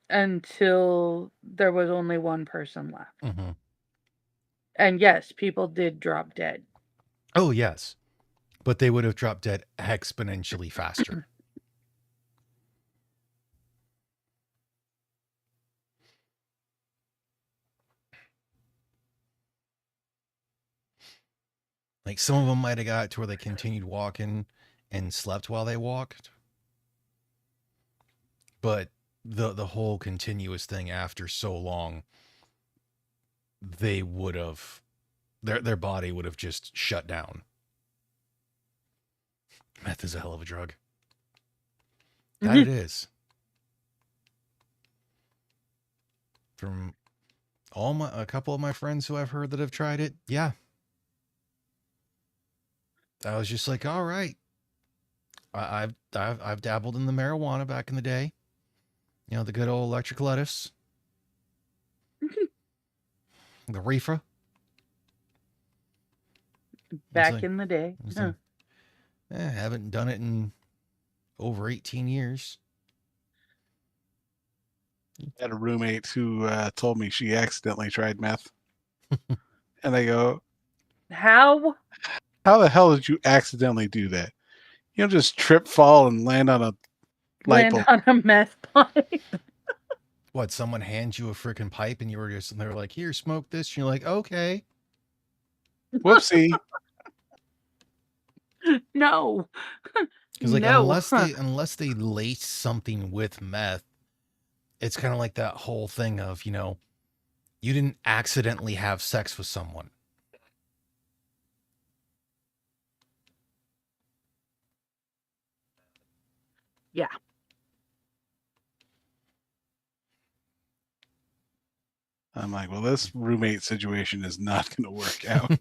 Until there was only one person left. Mm-hmm. And yes, people did drop dead. Oh, yes. But they would have dropped dead exponentially faster. Like some of them might have got to where they continued walking and slept while they walked. But the whole continuous thing after so long, they would have, their body would have just shut down. Meth is a hell of a drug. That it is. From a couple of my friends who I've heard that have tried it, yeah. I was just like, all right. I've dabbled in the marijuana back in the day. You know, the good old electric lettuce. The reefer. Back in the day. Haven't done it in over 18 years. I had a roommate who told me she accidentally tried meth. And I go, How the hell did you accidentally do that? You don't just trip, fall, and land on a light land bulb. on a meth pipe? What, someone hands you a freaking pipe and they're like, here, smoke this. And you're like, okay. Whoopsie. No. Because like No. unless they lace something with meth, it's kind of like that whole thing of, you know, you didn't accidentally have sex with someone. Yeah. I'm like, well, this roommate situation is not going to work out.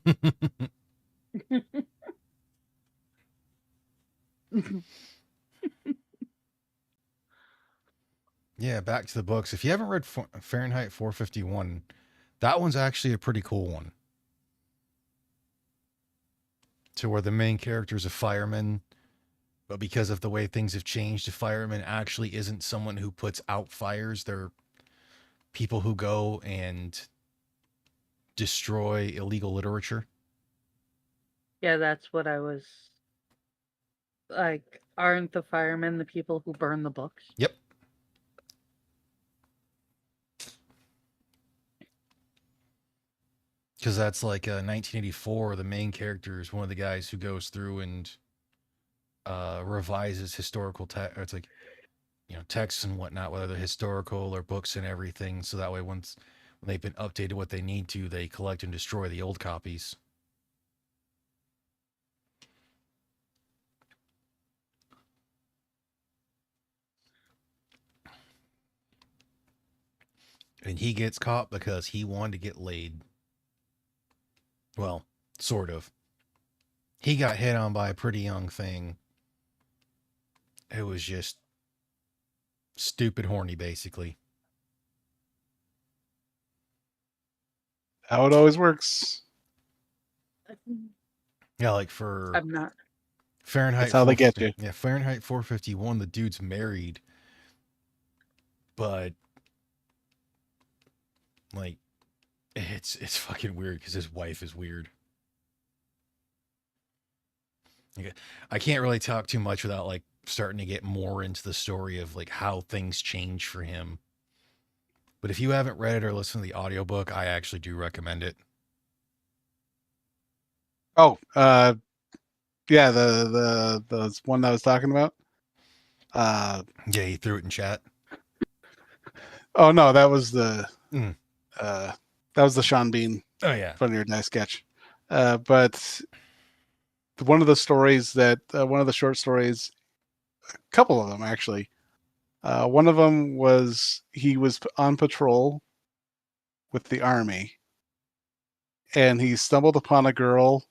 Yeah, back to the books. If you haven't read Fahrenheit 451, that one's actually a pretty cool one. To where the main character is a fireman, but because of the way things have changed, a fireman actually isn't someone who puts out fires. They're people who go and destroy illegal literature. Yeah, that's what I was like. Aren't the firemen the people who burn the books? Yep. Because that's like 1984. The main character is one of the guys who goes through and revises historical text. It's like texts and whatnot, whether they're historical or books and everything. So that way, when they've been updated what they need to, they collect and destroy the old copies. And he gets caught because he wanted to get laid. Well, sort of. He got hit on by a pretty young thing. It was just stupid horny, basically. How it always works. Yeah, like for I'm not. Fahrenheit. That's how they get 450 Yeah, Fahrenheit 451. The dude's married, but like, it's fucking weird because his wife is weird. Okay. I can't really talk too much without like starting to get more into the story of like how things change for him. But if you haven't read it or listened to the audiobook, I actually do recommend it. Oh, yeah, the one that I was talking about. Yeah, he threw it in chat. Oh no, that was the Mm. that was the Sean Bean Oh yeah. Funny or Die sketch. But one of the stories that one of the short stories, a couple of them actually. One of them was he was on patrol with the army, and he stumbled upon a girl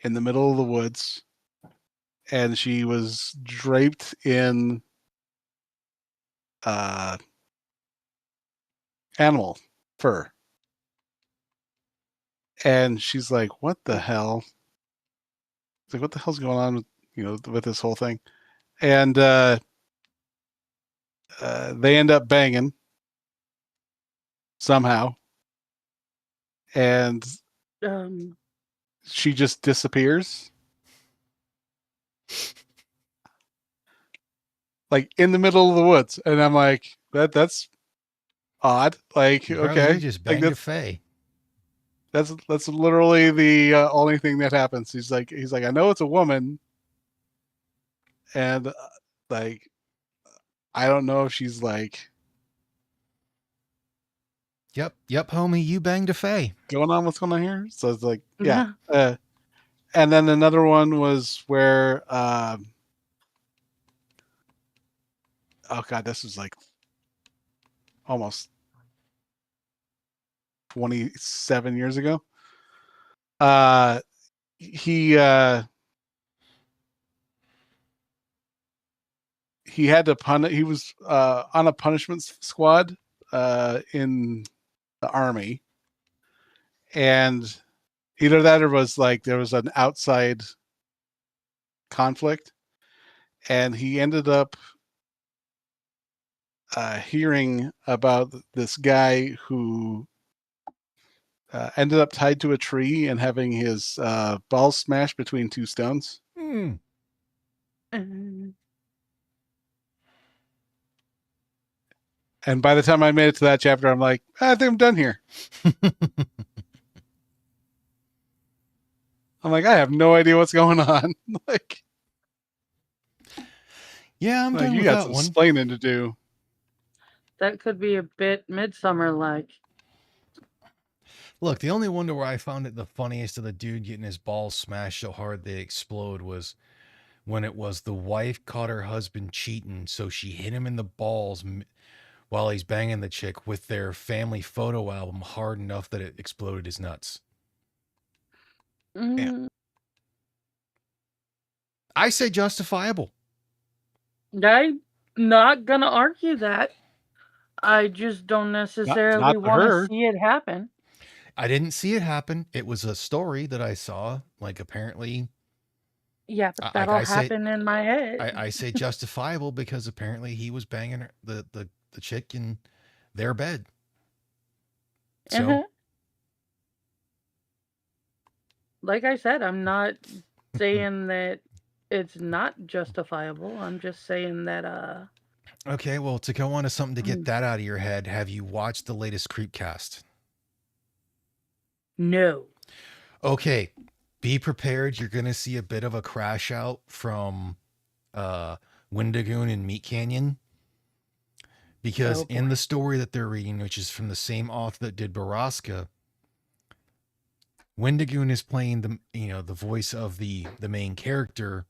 in the middle of the woods, and she was draped in animal fur. And she's like, "What the hell?" It's like, "What the hell's going on with with this whole thing?" And they end up banging somehow, and she just disappears, like in the middle of the woods. And I'm like, that's odd. Like, Bro, okay, you just like banged a fae. that's literally the only thing that happens. He's like, I know it's a woman, and like, I don't know if she's like Yep, homie, you banged a fae. going on what's going on here. So it's like, yeah. And then another one was where, oh god, this was like almost 27 years ago. He had to punish. He was on a punishment squad in the army, and either that or was like there was an outside conflict, and he ended up hearing about this guy who ended up tied to a tree and having his balls smashed between two stones. Hmm. And by the time I made it to that chapter, I'm like, I think I'm done here. I'm like, I have no idea what's going on. Like, Yeah, I'm done you with got that some one. explaining to do. That could be a bit Midsummer-like. Look, the only one where I found it the funniest of the dude getting his balls smashed so hard they explode was when it was the wife caught her husband cheating, so she hit him in the balls while he's banging the chick with their family photo album hard enough that it exploded his nuts. Yeah. I say justifiable. I'm not gonna argue that. I just don't necessarily not to want her. to see it happen. I didn't see it happen. It was a story that I saw. Like, apparently, Yeah, but that'll happen in my head. I say justifiable because apparently he was banging the chick in their bed. So, like I said, I'm not saying that it's not justifiable. I'm just saying that okay, well, to go on to something to get that out of your head, have you watched the latest Creepcast? No. Okay, be prepared. You're going to see a bit of a crash out from Wendigoon and Meat Canyon. Because Oh, in boy. the story that they're reading, which is from the same author that did Baraska, Wendigoon is playing the voice of the main character,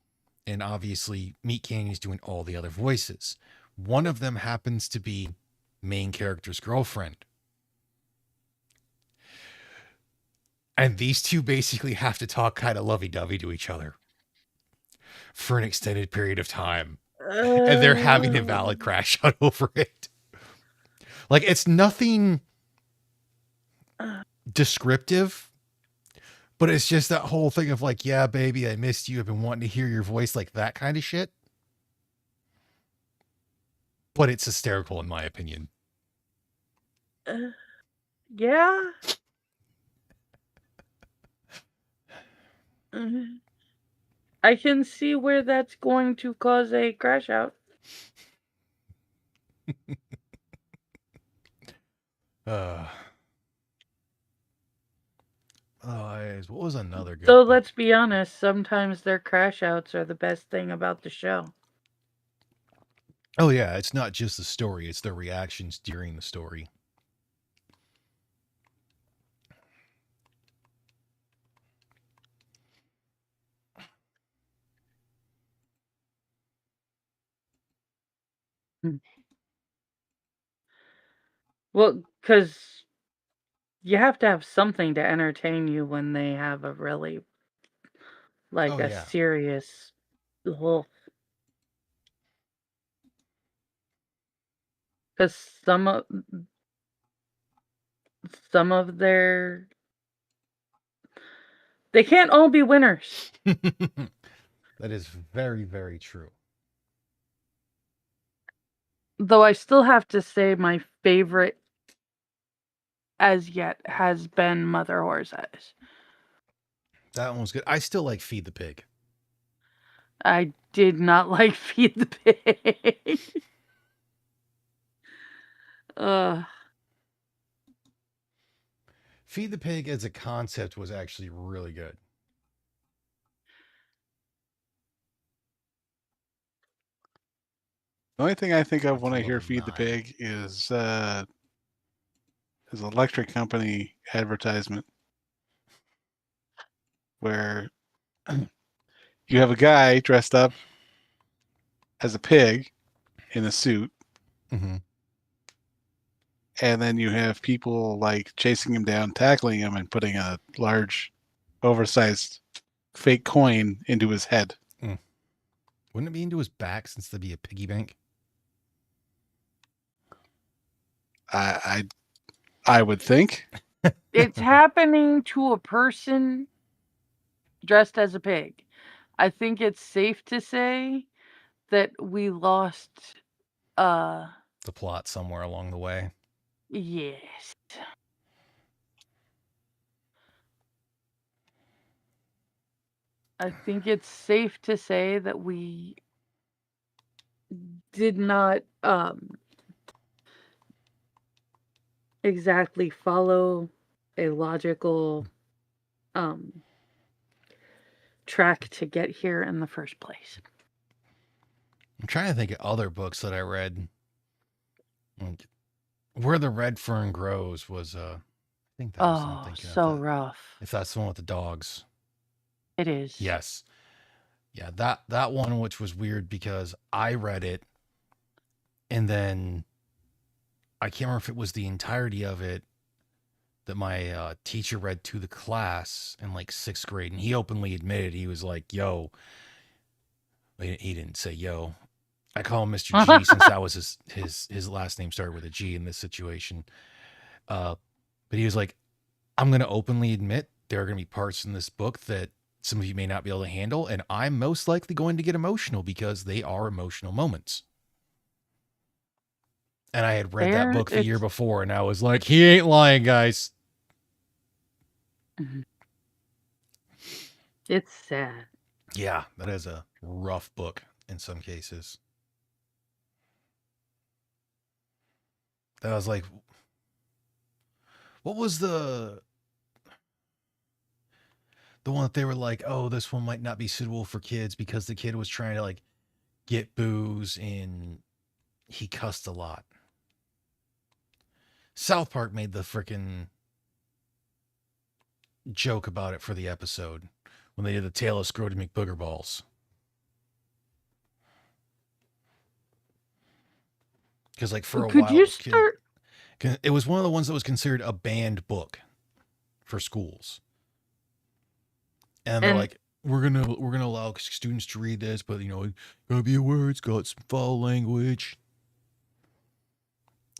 and obviously Meat Canyon is doing all the other voices. One of them happens to be main character's girlfriend. And these two basically have to talk kind of lovey-dovey to each other for an extended period of time. And they're having a valid crash out over it. Like, it's nothing descriptive, but it's just that whole thing of like, yeah, baby, I missed you. I've been wanting to hear your voice, like that kind of shit. But it's hysterical in my opinion. Yeah. I can see where that's going to cause a crash out. What was another good So book? let's be honest, sometimes their crash outs are the best thing about the show. Oh yeah, it's not just the story, it's their reactions during the story. Well, because you have to have something to entertain you when they have a really, like, Oh a yeah. serious. Because some of their, they can't all be winners. That is very, very true. Though I still have to say my favorite as yet has been Mother Horse Eyes. That one was good. I still like Feed the Pig. I did not like Feed the Pig. Feed the Pig as a concept was actually really good. The only thing I think of That's when I hear level Feed the 9. Pig is an electric company advertisement where you have a guy dressed up as a pig in a suit, Mm-hmm. and then you have people like chasing him down, tackling him, and putting a large, oversized fake coin into his head. Wouldn't it be into his back since there'd be a piggy bank? I would think. It's happening to a person dressed as a pig. I think it's safe to say that we lost The plot somewhere along the way. yes. I think it's safe to say that we did not exactly follow a logical track to get here in the first place. I'm trying to think of other books that I read. Like, Where the Red Fern Grows was I think that was something. So rough. If that's the one with the dogs. It is. Yes. Yeah, that one, which was weird because I read it and then I can't remember if it was the entirety of it that my teacher read to the class in like 6th grade, and he openly admitted, he was like, yo, he didn't say yo. I call him Mr. G since that was his last name started with a G in this situation. But he was like, I'm going to openly admit there are going to be parts in this book that some of you may not be able to handle, and I'm most likely going to get emotional because they are emotional moments. And I had read that book the year before, and I was like, he ain't lying, guys. It's sad. Yeah, that is a rough book in some cases. That was like, what was the one that they were like, oh, this one might not be suitable for kids because the kid was trying to like get booze, and he cussed a lot. South Park made the freaking joke about it for the episode when they did the Tale of Scrody McBooger Balls. Because like for a Could while, you start? it was one of the ones that was considered a banned book for schools. And they're And like, we're gonna allow students to read this, but gotta be aware it's got some foul language.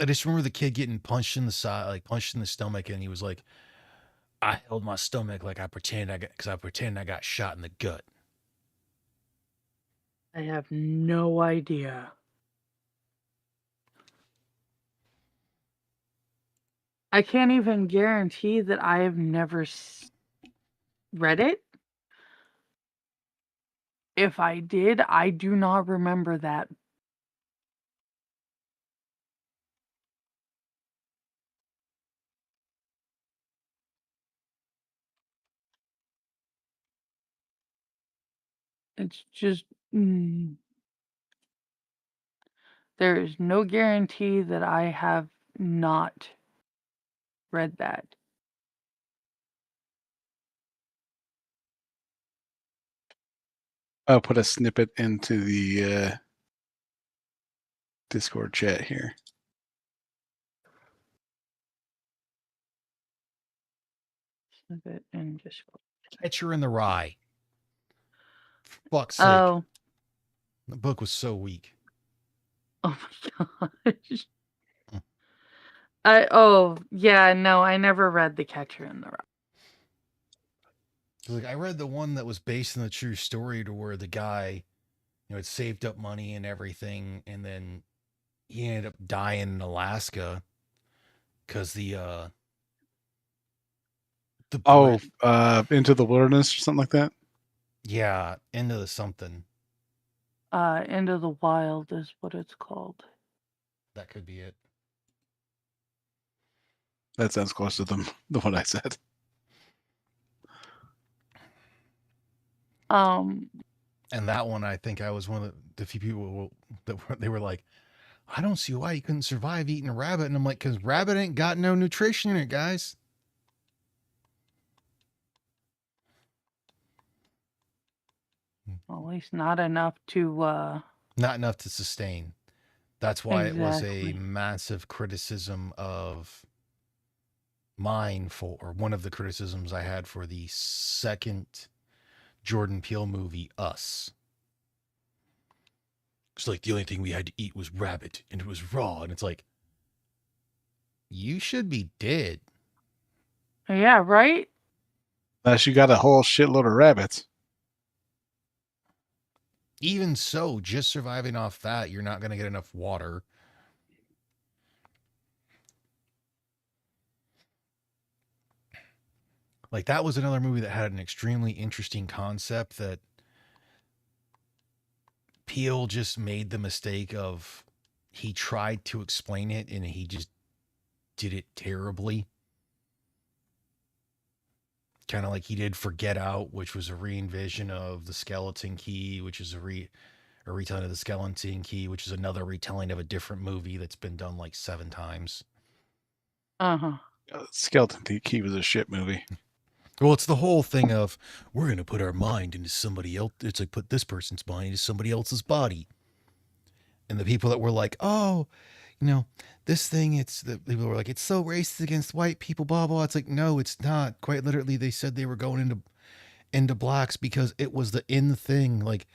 I just remember the kid getting punched in the side, like punched in the stomach, and he was like, "I held my stomach like I pretend I got shot in the gut." I have no idea. I can't even guarantee that I have never read it. If I did, I do not remember that. It's just there is no guarantee that I have not read that. I'll put a snippet into the Discord chat here. Snippet and just Catcher in the Rye. Fuck's sake. oh The book was so weak. my gosh. I never read The Catcher in the Rye. Like I read the one that was based on the true story to where the guy, had saved up money and everything, and then he ended up dying in Alaska because the Into the Wilderness or something like that. yeah, into the something. Into the Wild is what it's called. That could be it. That sounds close to the one I said. And that one, I think I was one of the few people they were like, I don't see why you couldn't survive eating a rabbit. And I'm like, because rabbit ain't got no nutrition in it, guys. Well, at least not enough to Not enough to sustain. That's why it was a exactly. massive criticism of mine or one of the criticisms I had for the second Jordan Peele movie, Us. It's like the only thing we had to eat was rabbit and it was raw. And it's like, you should be dead. Yeah, right? Unless you got a whole shitload of rabbits. Even so, just surviving off that, you're not going to get enough water. Like that was another movie that had an extremely interesting concept that Peele just made the mistake of he tried to explain it and he just did it terribly. Kind of like he did for Get Out, which was a re-envision of The Skeleton Key, which is a retelling of The Skeleton Key, which is another retelling of a different movie that's been done like 7 times. Uh-huh. Skeleton Key was a shit movie. Well, it's the whole thing of we're going to put our mind into somebody else. It's like put this person's mind into somebody else's body. And the people that were like, oh, this thing, the people were like, it's so racist against white people, blah, blah. It's like, no, it's not. Quite literally, they said they were going into blacks because it was the in thing. Like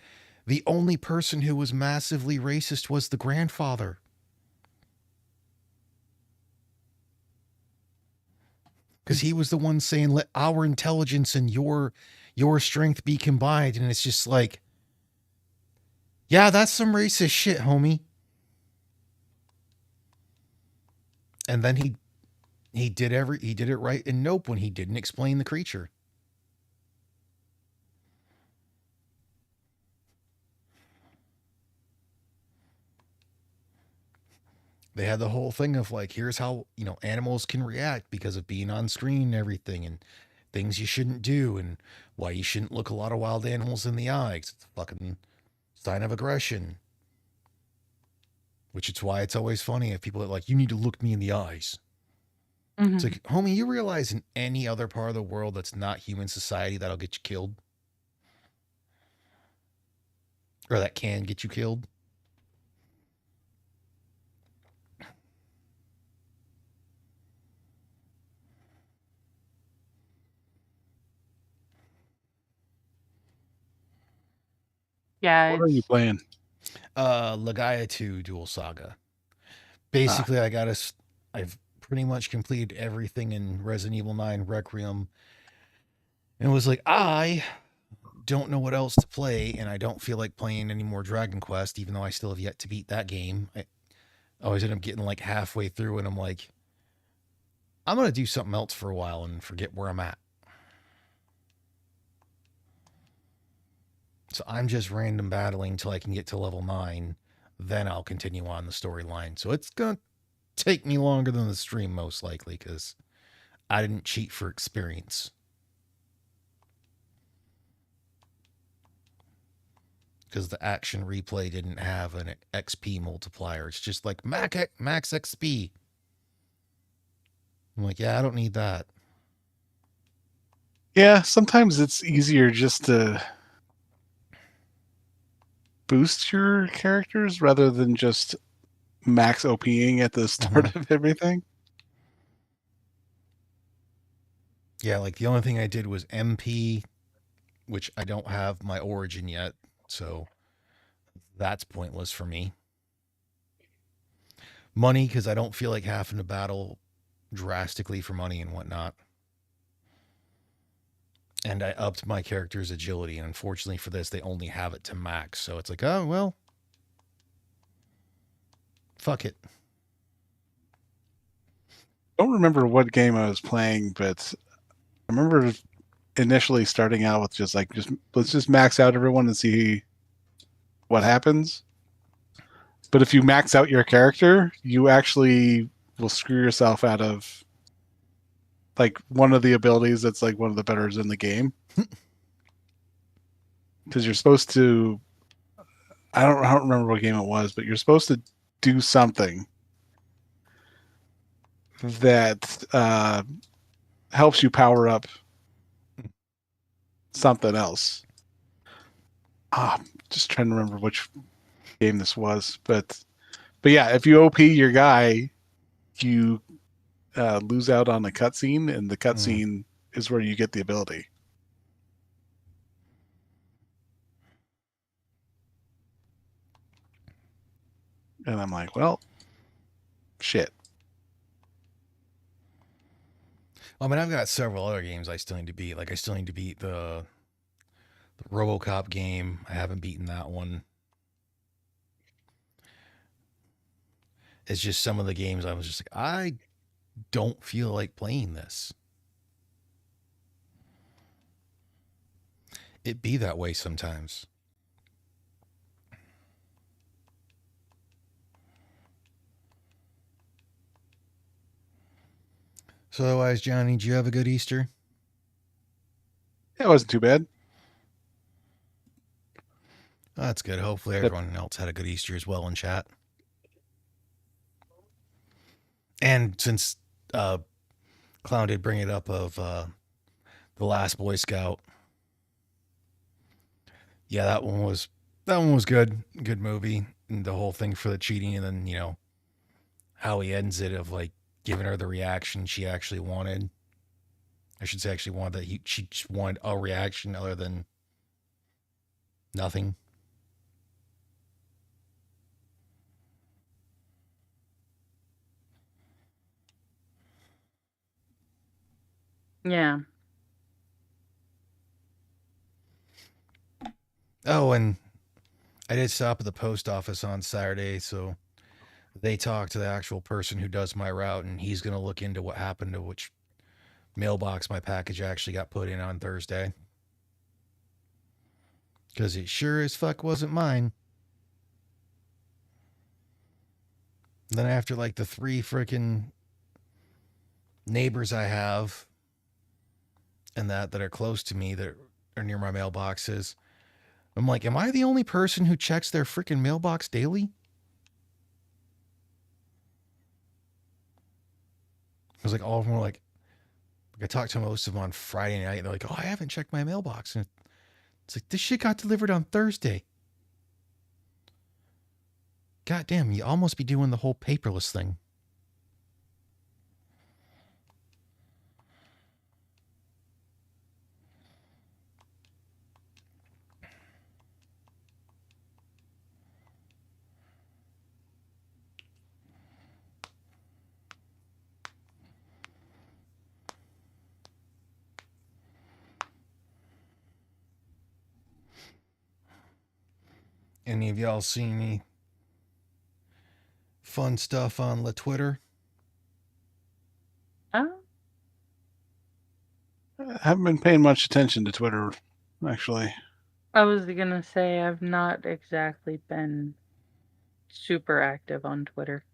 the only person who was massively racist was the grandfather. Because he was the one saying, let our intelligence and your strength be combined. And it's just like, yeah, that's some racist shit, homie. And then he did it right in Nope when he didn't explain the creature. They had the whole thing of like, here's how, animals can react because of being on screen and everything, and things you shouldn't do, and why you shouldn't look a lot of wild animals in the eye. It's sign of aggression. Which is why it's always funny if people are like, you need to look me in the eyes. It's like, homie, you realize in any other part of the world that's not human society that'll get you killed? Or that can get you killed? Yeah, What are you playing? Legaia 2 Dual Saga. Basically, I've pretty much completed everything in Resident Evil 9 Requiem. And was like, I don't know what else to play, and I don't feel like playing any more Dragon Quest, even though I still have yet to beat that game. I always end up getting like halfway through, and I'm like, I'm going to do something else for a while and forget where I'm at. So I'm just random battling until I can get to level 9. Then I'll continue on the storyline. So it's going to take me longer than the stream, most likely, because I didn't cheat for experience. Because the action replay didn't have an XP multiplier. It's just like max XP. I'm like, yeah, I don't need that. Yeah, sometimes it's easier just to boost your characters rather than just max OPing at the start of everything. Yeah, like the only thing I did was MP, which I don't have my origin yet, so that's pointless for me. Money, because I don't feel like having to battle drastically for money and whatnot. And I upped my character's agility, and unfortunately for this, they only have it to max. So it's like, oh, well, fuck it. I don't remember what game I was playing, but I remember initially starting out with just let's just max out everyone and see what happens. But if you max out your character, you actually will screw yourself out of like one of the abilities that's like one of the betters in the game. Because you're supposed to, I don't remember what game it was, but you're supposed to do something that helps you power up something else. Just trying to remember which game this was, but yeah, if you OP your guy, you lose out on a cutscene, and the cutscene is where you get the ability. And I'm like, well, shit. I mean, I've got several other games I still need to beat. Like, I still need to beat the RoboCop game. I haven't beaten that one. It's just some of the games I was just like, I don't feel like playing this. It be that way sometimes. So otherwise, Johnny, did you have a good Easter? Yeah, it wasn't too bad. Oh, that's good. Hopefully everyone else had a good Easter as well in chat. And since Clown did bring it up of The Last Boy Scout, yeah, that one was good. Good movie. And the whole thing for the cheating, and then, you know, how he ends it of like giving her the reaction she actually wanted. I should say actually wanted that she just wanted a reaction other than nothing. Yeah. Oh, and I did stop at the post office on Saturday, so they talked to the actual person who does my route, and he's going to look into what happened to which mailbox my package actually got put in on Thursday. Because it sure as fuck wasn't mine. Then after like the 3 freaking neighbors I have and that are close to me that are near my mailboxes, I'm like, am I the only person who checks their freaking mailbox daily? I was like, all of them were like I talked to most of them on Friday night. And they're like, oh, I haven't checked my mailbox. And it's like, this shit got delivered on Thursday. God damn, you almost be doing the whole paperless thing. Any of y'all see any fun stuff on the Twitter? I haven't been paying much attention to Twitter, actually. I was gonna say I've not exactly been super active on Twitter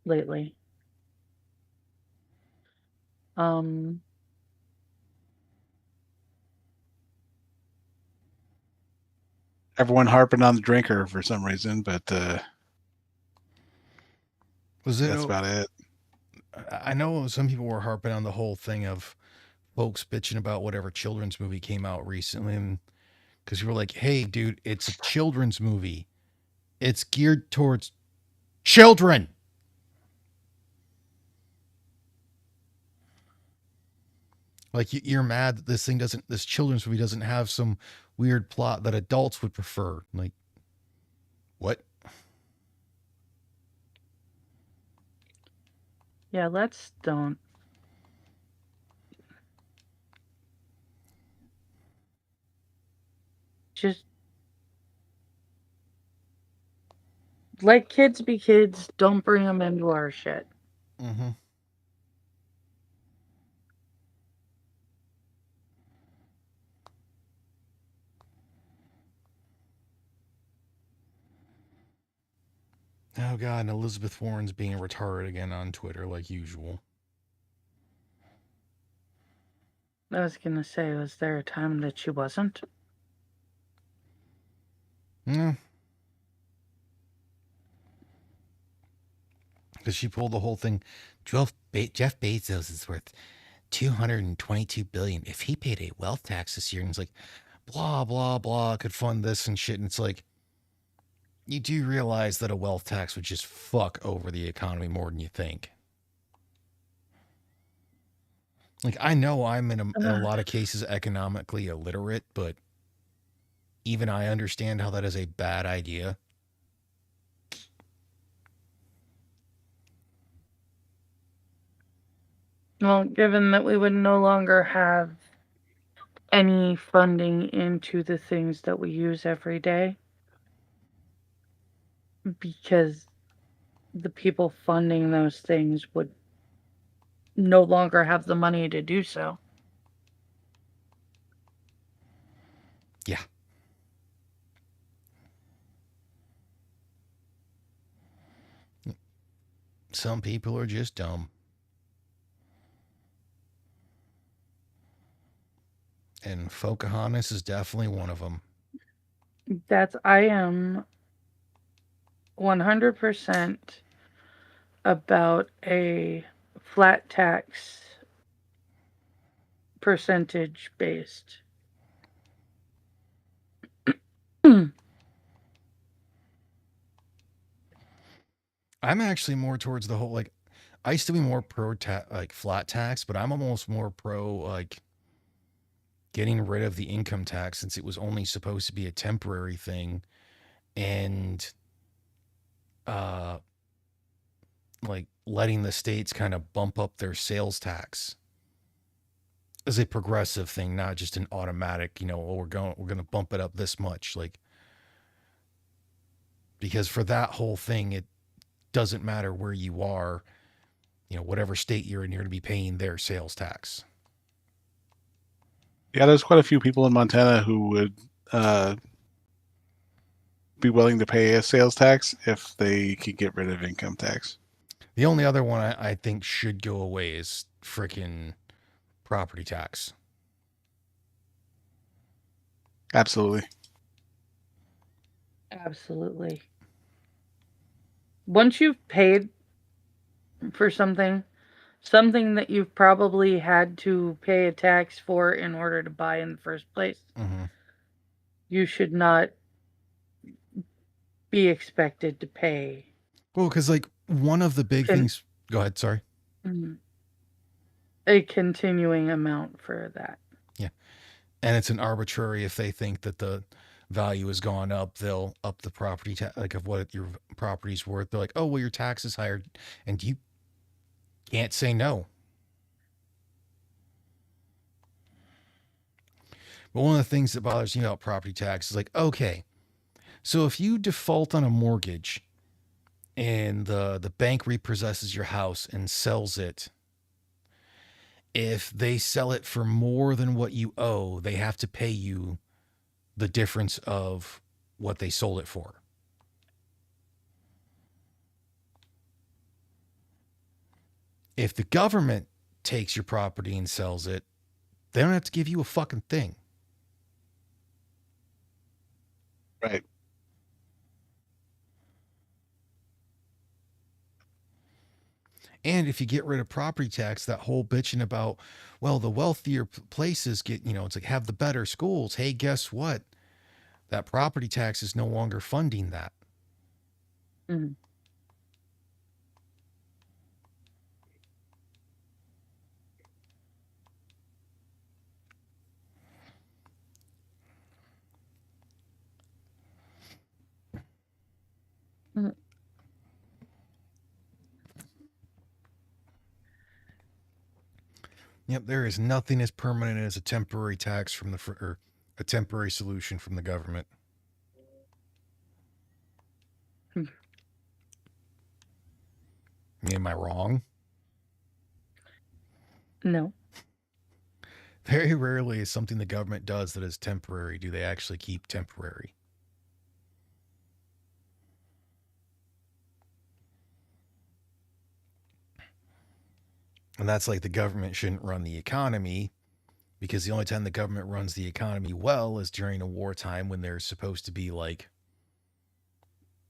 lately. Everyone harping on the drinker for some reason, but Was it? that's about it. I know some people were harping on the whole thing of folks bitching about whatever children's movie came out recently, and because you were like, "Hey, dude, it's a children's movie. It's geared towards children." Like you're mad that this children's movie doesn't have some weird plot that adults would prefer. Like, what? Yeah, let's don't. Just let kids be kids. Don't bring them into our shit. Mm-hmm. Oh god, and Elizabeth Warren's being retarded again on Twitter like usual. I was gonna say, was there a time that she wasn't? Yeah. Because she pulled the whole thing. Jeff Bezos is worth $222 billion. If he paid a wealth tax this year, and it's like, blah blah blah, could fund this and shit, and it's like, you do realize that a wealth tax would just fuck over the economy more than you think. Like, I know I'm in a lot of cases economically illiterate, but even I understand how that is a bad idea. Well, given that we would no longer have any funding into the things that we use every day, because the people funding those things would no longer have the money to do so. Yeah. Some people are just dumb. And Pocahontas is definitely one of them. I am 100% about a flat tax percentage based. I'm actually more towards the whole, like, I used to be more pro like flat tax, but I'm almost more pro like getting rid of the income tax since it was only supposed to be a temporary thing, and like letting the states kind of bump up their sales tax as a progressive thing, not just an automatic, oh, we're going to bump it up this much, like, because for that whole thing it doesn't matter where you are, whatever state you're in, you're going to be paying their sales tax. Yeah, there's quite a few people in Montana who would be willing to pay a sales tax if they could get rid of income tax. The only other one I think should go away is freaking property tax. Absolutely. Absolutely. Once you've paid for something that you've probably had to pay a tax for in order to buy in the first place, Mm-hmm. you should not be expected to pay Well, because like one of the big Can- things. Go ahead. Sorry. a continuing amount for that. Yeah, and it's an arbitrary. If they think that the value has gone up, they'll up the property tax, like of what your property's worth. They're like, oh well, your tax is higher, and you can't say no. But one of the things that bothers me about property tax is like, okay, so if you default on a mortgage and the bank repossesses your house and sells it, if they sell it for more than what you owe, they have to pay you the difference of what they sold it for. If the government takes your property and sells it, they don't have to give you a fucking thing. Right. And if you get rid of property tax, that whole bitching about, well, the wealthier places get, it's like have the better schools. Hey, guess what? That property tax is no longer funding that. Mm. Mm. Yep, there is nothing as permanent as a temporary tax from or a temporary solution from the government. Am I wrong? No. Very rarely is something the government does that is temporary. Do they actually keep temporary? And that's like the government shouldn't run the economy, because the only time the government runs the economy well is during a wartime when there's supposed to be like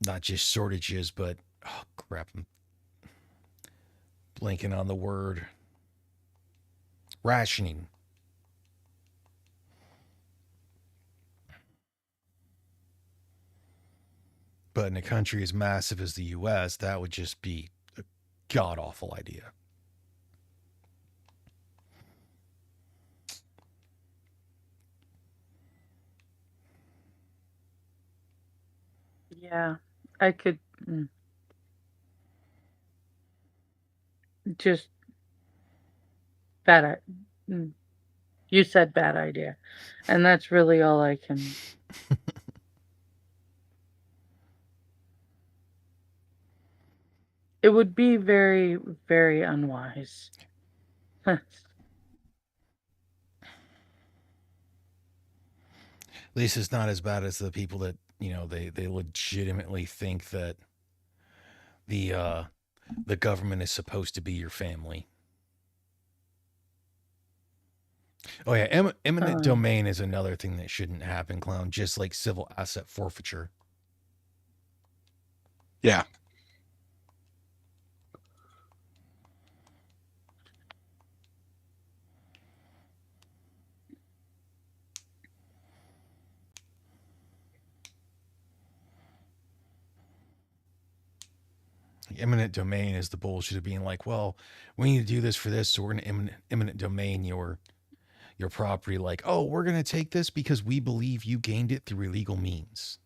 not just shortages, but oh crap, I'm blanking on the word. Rationing. But in a country as massive as the US, that would just be a god awful idea. Yeah, I could just bad. You said bad idea, and that's really all I can. It would be very, very unwise. At least it's not as bad as the people that they legitimately think that the government is supposed to be your family. Oh yeah, eminent domain is another thing that shouldn't happen, clown. Just like civil asset forfeiture. Yeah. Eminent domain is the bullshit of being like, well, we need to do this for this, so we're going to eminent domain your property. Like, oh, we're going to take this because we believe you gained it through illegal means.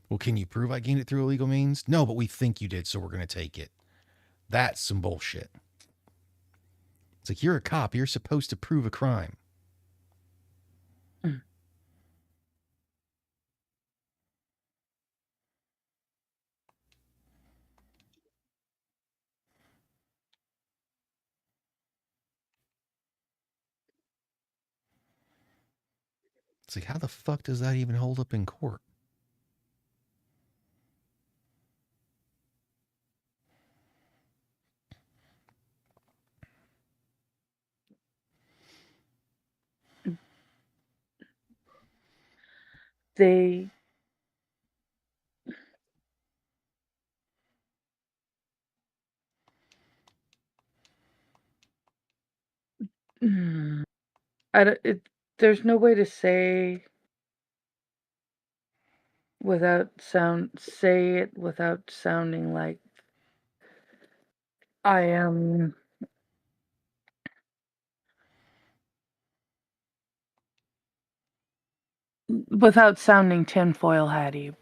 Well, can you prove I gained it through illegal means? No, but we think you did, so we're going to take it. That's some bullshit. It's like, you're a cop. You're supposed to prove a crime. It's like, how the fuck does that even hold up in court? They Mm, there's no way to say say it without sounding like I am without sounding tinfoil hatty,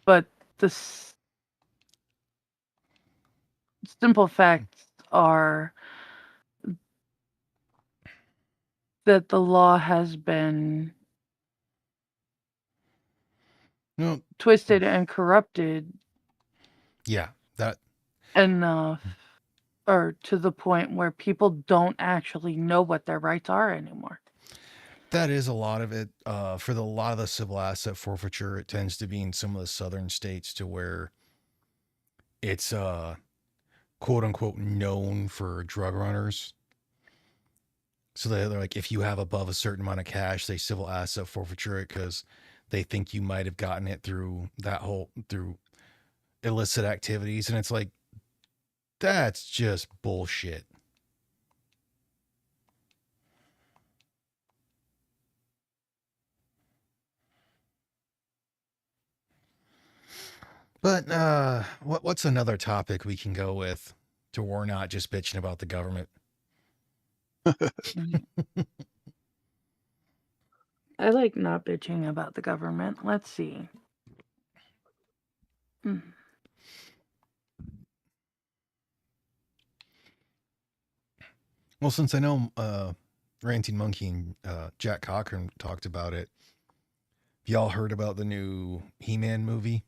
but the simple facts are that the law has been No, twisted and corrupted yeah, that enough, or to the point where people don't actually know what their rights are anymore. that is a lot of it. For a lot of the civil asset forfeiture, it tends to be in some of the southern states to where it's quote unquote known for drug runners. So they're like, if you have above a certain amount of cash, they civil asset forfeiture it because they think you might have gotten it through through illicit activities, and it's like that's just bullshit. But what's another topic we can go with to we're not just bitching about the government? I like not bitching about the government. Let's see. Mm. Well, since I know Ranting Monkey and Jack Cochran talked about it, y'all heard about the new He-Man movie?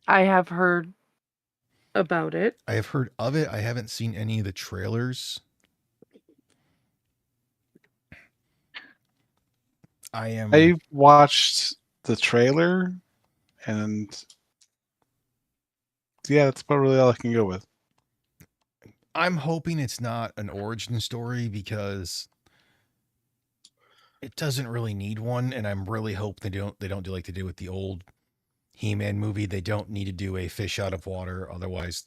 I have heard about it. I have heard of it. I haven't seen any of the trailers. I watched the trailer, and yeah, that's about really all I can go with. I'm hoping it's not an origin story because it doesn't really need one, and I'm really hoping they don't do like they do with the old He-Man movie. They don't need to do a fish out of water, otherwise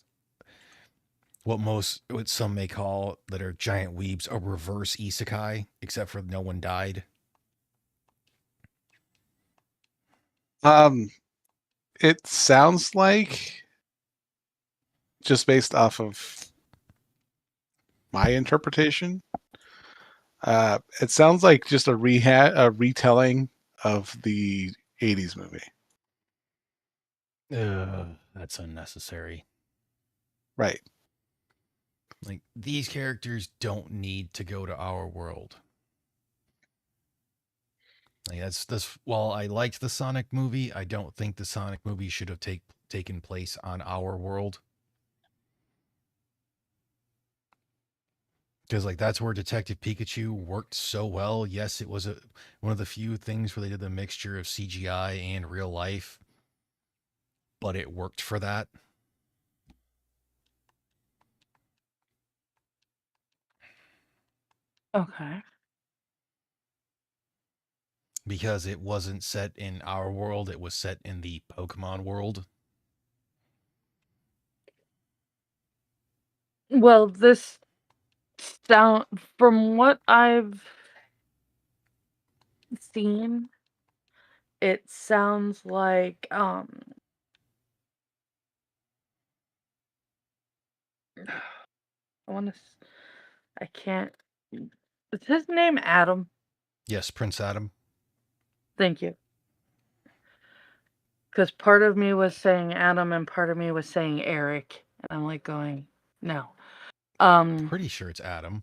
what some may call that are giant weebs a reverse isekai, except for no one died. It sounds like, just based off of my interpretation, it sounds like just a retelling of the 80s movie. That's unnecessary. Right. Like, these characters don't need to go to our world. Like, that's while I liked the Sonic movie, I don't think the Sonic movie should have taken place on our world. Because like that's where Detective Pikachu worked so well. Yes, it was one of the few things where they did the mixture of CGI and real life, but it worked for that. Okay. Because it wasn't set in our world, it was set in the Pokemon world. Well, this sound from what I've seen, it sounds like I want to I can't is his name Adam? Yes, Prince Adam. Thank you. Because part of me was saying Adam and part of me was saying Eric. And I'm like going, no. Pretty sure it's Adam.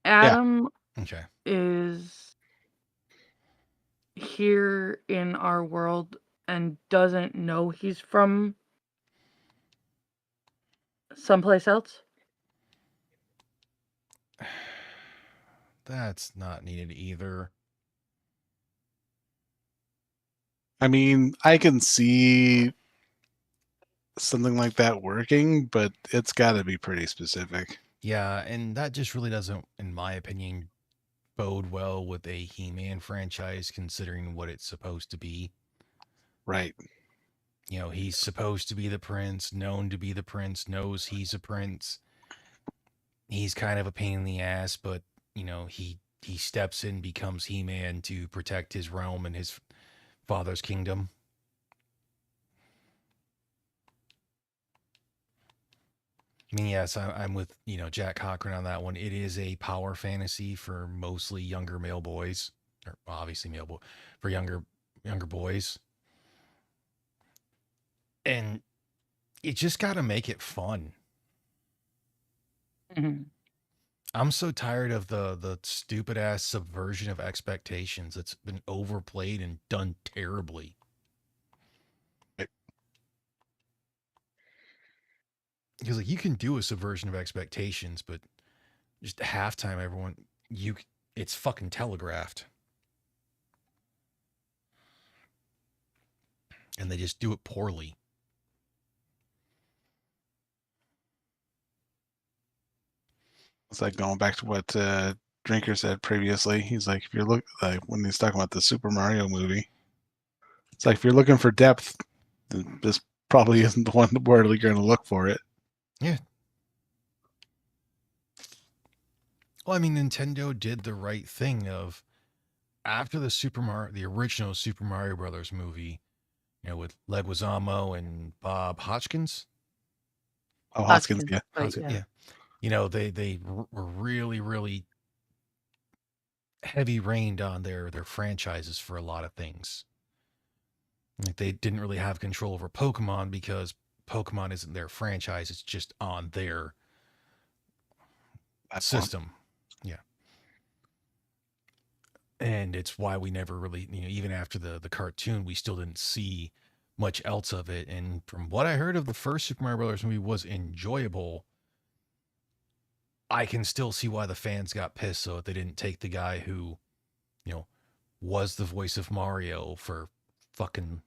Adam Okay. is here in our world and doesn't know he's from someplace else. That's not needed either. I mean, I can see something like that working, but it's got to be pretty specific. Yeah, and that just really doesn't, in my opinion, bode well with a He-Man franchise, considering what it's supposed to be. Right. You know, he's supposed to be the prince, known to be the prince, knows he's a prince. he's kind of a pain in the ass, but he steps in, becomes He-Man to protect his realm and his father's kingdom. I mean, yes, I'm with Jack Cochran on that one. It is a power fantasy for mostly younger male boys, or obviously for younger boys, and you just got to make it fun. Mhm. I'm so tired of the stupid ass subversion of expectations that's been overplayed and done terribly. Because like you can do a subversion of expectations, but just halftime, it's fucking telegraphed, and they just do it poorly. It's like going back to what Drinker said previously. He's like, if you're when he's talking about the Super Mario movie, it's like if you're looking for depth, then this probably isn't the one where you're going to look for it. Yeah. Well, I mean, Nintendo did the right thing of after the original Super Mario Brothers movie, with Leguizamo and Bob Hoskins. Oh, Hoskins, yeah. Right, Yeah. They were really, really heavy rained on their franchises for a lot of things. Like they didn't really have control over Pokemon because Pokemon isn't their franchise; it's just on their system. Yeah, and it's why we never really, even after the cartoon, we still didn't see much else of it. And from what I heard of the first Super Mario Brothers movie was enjoyable. I can still see why the fans got pissed so that they didn't take the guy who, was the voice of Mario for fucking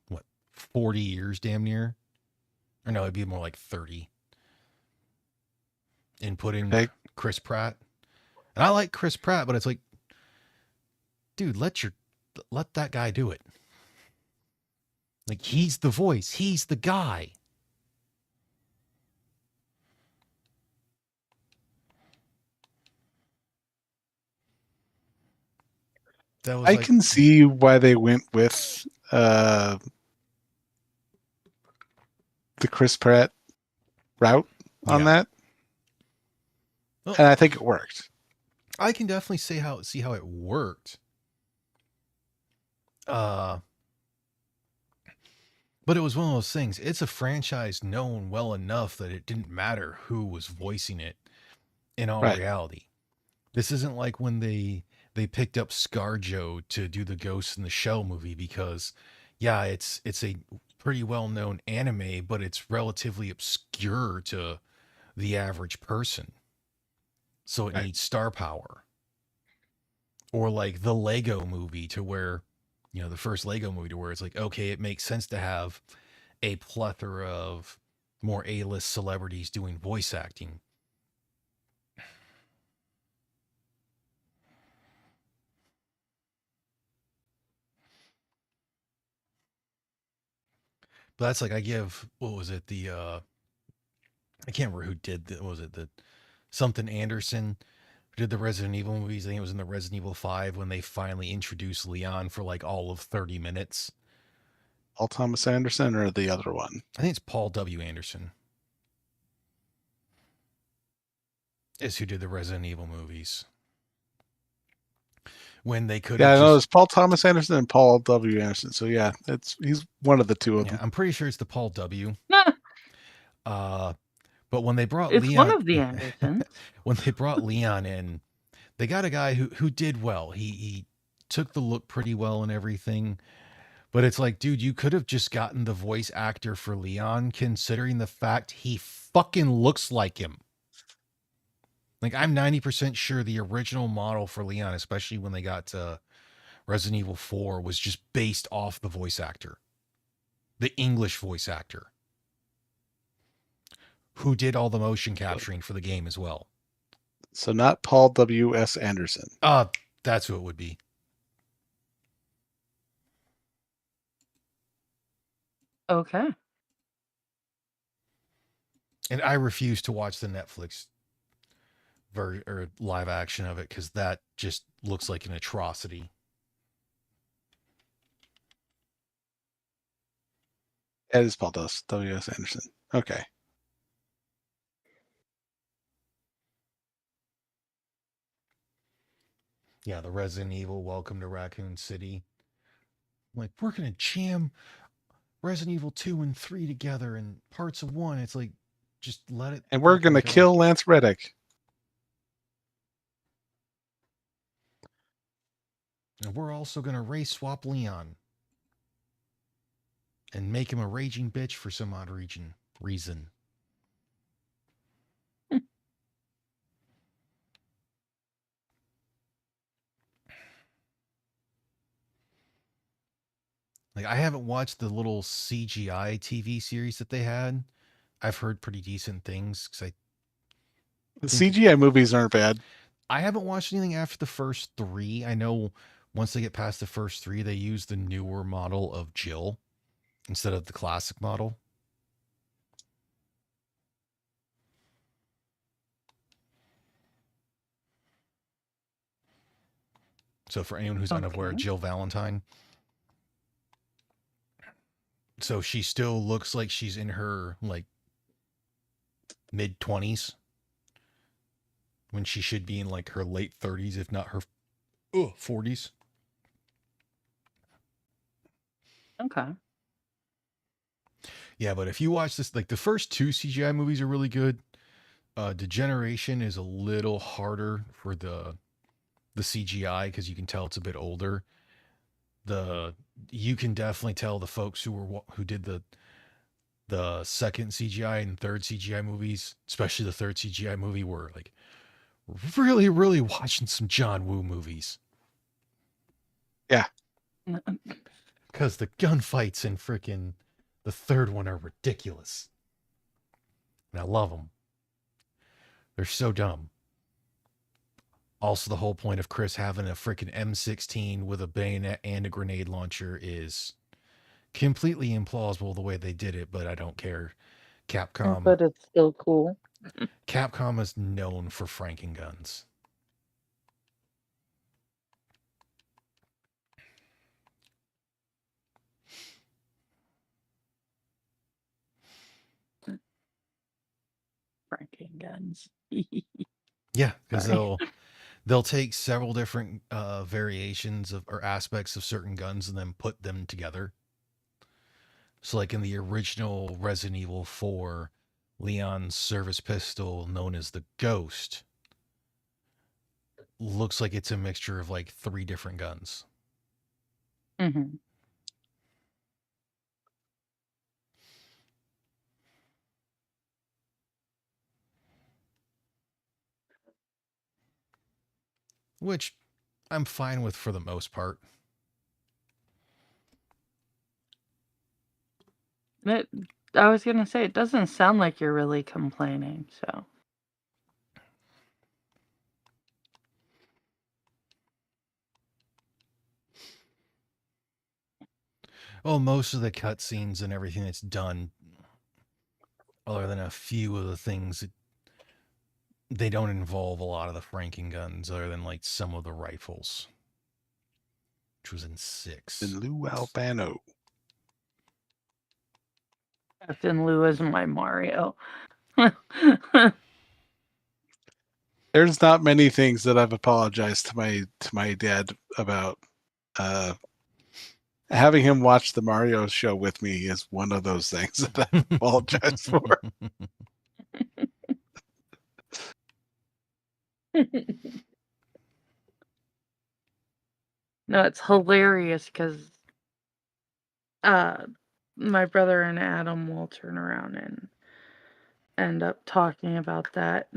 40 years damn near. Or no, it'd be more like 30. And put in Chris Pratt. And I like Chris Pratt, but it's like, dude, let that guy do it. Like he's the voice, he's the guy. I can see why they went with the Chris Pratt route on that. Well, and I think it worked. I can definitely see how it worked. But it was one of those things. It's a franchise known well enough that it didn't matter who was voicing it in all reality. This isn't like when they picked up ScarJo to do the Ghost in the Shell movie because, yeah, it's a pretty well-known anime, but it's relatively obscure to the average person. So it needs star power. Or like the Lego movie to where, the first Lego movie to where it's like, okay, it makes sense to have a plethora of more A-list celebrities doing voice acting. But that's like I give what was it I can't remember who did that. Was it the something Anderson who did the Resident Evil movies? I think it was in the Resident Evil 5 when they finally introduced Leon for like all of 30 minutes. Paul Thomas Anderson or the other one? I think it's Paul W. Anderson. Is who did the Resident Evil movies. When they could, I know it's Paul Thomas Anderson and Paul W. Anderson. So yeah, he's one of the two of them. I'm pretty sure it's the Paul W. But when they brought it's Leon, one of the Andersons. When they brought Leon in, they got a guy who did well. He took the look pretty well and everything. But it's like, dude, you could have just gotten the voice actor for Leon, considering the fact he fucking looks like him. Like, I'm 90% sure the original model for Leon, especially when they got to Resident Evil 4, was just based off the voice actor. The English voice actor. Who did all the motion capturing for the game as well. So not Paul W.S. Anderson. That's who it would be. Okay. And I refuse to watch the Netflix or live action of it, because that just looks like an atrocity. It is Paul W.S. Anderson. Okay. Yeah, the Resident Evil Welcome to Raccoon City. Like, we're gonna jam Resident Evil 2 and 3 together in parts of 1. It's like, just let it. And we're fucking gonna go. kill Lance Reddick. And we're also gonna race swap Leon. And make him a raging bitch for some odd reason. Like, I haven't watched the little CGI TV series that they had. I've heard pretty decent things because The CGI movies aren't bad. I haven't watched anything after the first 3. I know once they get past the first 3, they use the newer model of Jill instead of the classic model. So for anyone who's unaware, Okay. Jill Valentine. So she still looks like she's in her like mid-20s when she should be in like her late 30s, if not her 40s. Okay. Yeah, but if you watch this, like the first 2 CGI movies are really good. Degeneration is a little harder for the CGI because you can tell it's a bit older. You can definitely tell the folks who did the second CGI and third CGI movies, especially the third CGI movie, were like really, really watching some John Woo movies. Yeah. Because the gunfights in frickin' the third one are ridiculous. And I love them. They're so dumb. Also, the whole point of Chris having a freaking M16 with a bayonet and a grenade launcher is completely implausible the way they did it, but I don't care. Capcom. But it's still cool. Capcom is known for franking guns. Franking guns. Yeah, because Sorry. they'll take several different variations of or aspects of certain guns and then put them together. So, like in the original Resident Evil 4, Leon's service pistol, known as the Ghost, looks like it's a mixture of like 3 different guns. Mm-hmm. Which I'm fine with for the most part. I was gonna say, it doesn't sound like you're really complaining, so. Well, most of the cutscenes and everything that's done, other than a few of the things, they don't involve a lot of the franking guns, other than like some of the rifles, which was in 6. And Lou Albano. Captain Lou is my Mario. There's not many things that I've apologized to my dad about. Having him watch the Mario show with me is one of those things that I apologize for. No, it's hilarious because my brother and Adam will turn around and end up talking about that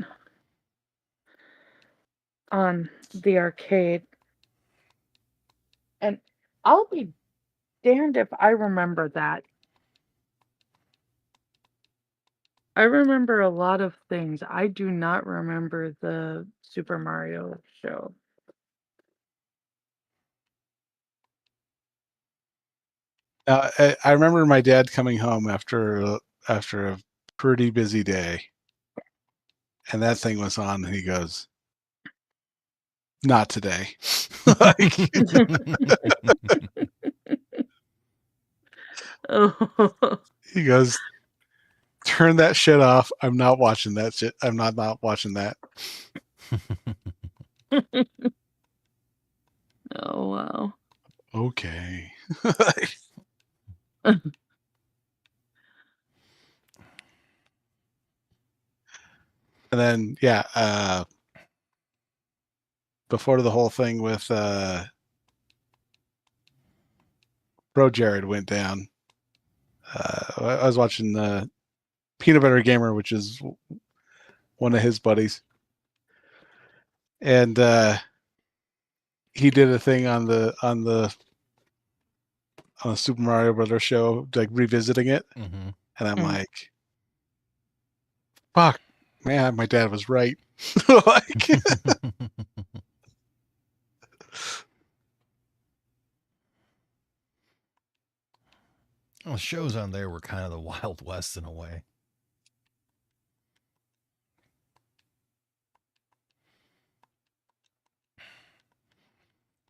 on the arcade. And I'll be damned if I remember that. I remember a lot of things. I do not remember the Super Mario show. I remember my dad coming home after a pretty busy day, and that thing was on, and he goes, not today. Like, Oh. he goes, turn that shit off. I'm not watching that shit. I'm not watching that. Oh, wow. Okay. And then, yeah, before the whole thing with Bro Jared went down, I was watching the Peanut Butter Gamer, which is one of his buddies, and he did a thing on the Super Mario Brothers show, like revisiting it, Mhm. and I'm Mm. like, "Fuck, man, my dad was right." Like, Well, the shows on there were kind of the Wild West in a way.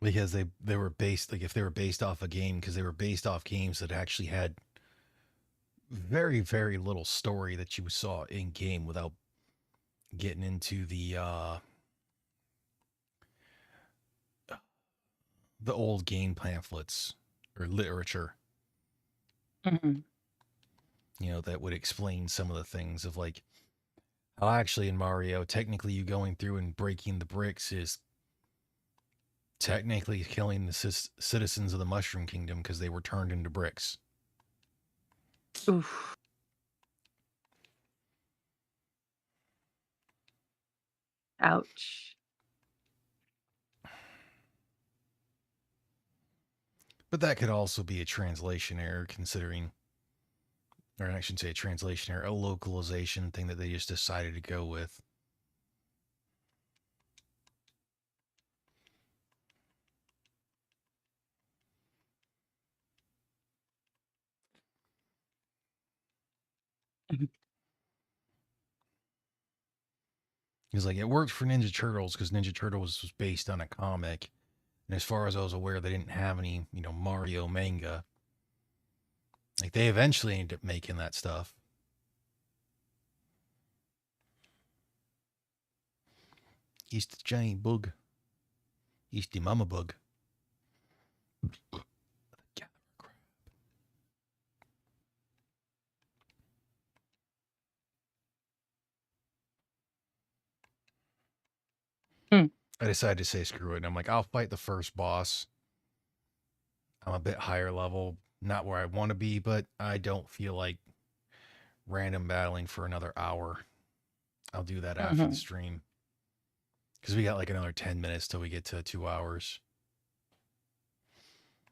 Because they were based, like if they were based off a game, because they were based off games that actually had very, very little story that you saw in game without getting into the old game pamphlets or literature, Mhm. you know, that would explain some of the things of like how actually in Mario, technically you going through and breaking the bricks is technically killing the citizens of the Mushroom Kingdom because they were turned into bricks. Oof. Ouch. But that could also be a translation error, considering, or I shouldn't say a translation error, a localization thing that they just decided to go with. Because like it worked for Ninja Turtles because Ninja Turtles was based on a comic, and as far as I was aware, they didn't have any, you know, Mario manga. Like they eventually ended up making that stuff. He's the giant bug. He's the mama bug. Hmm. I decided to say screw it. And I'm like, I'll fight the first boss. I'm a bit higher level, not where I want to be, but I don't feel like random battling for another hour. I'll do that after the Mhm. stream. Because we got like another 10 minutes till we get to 2 hours.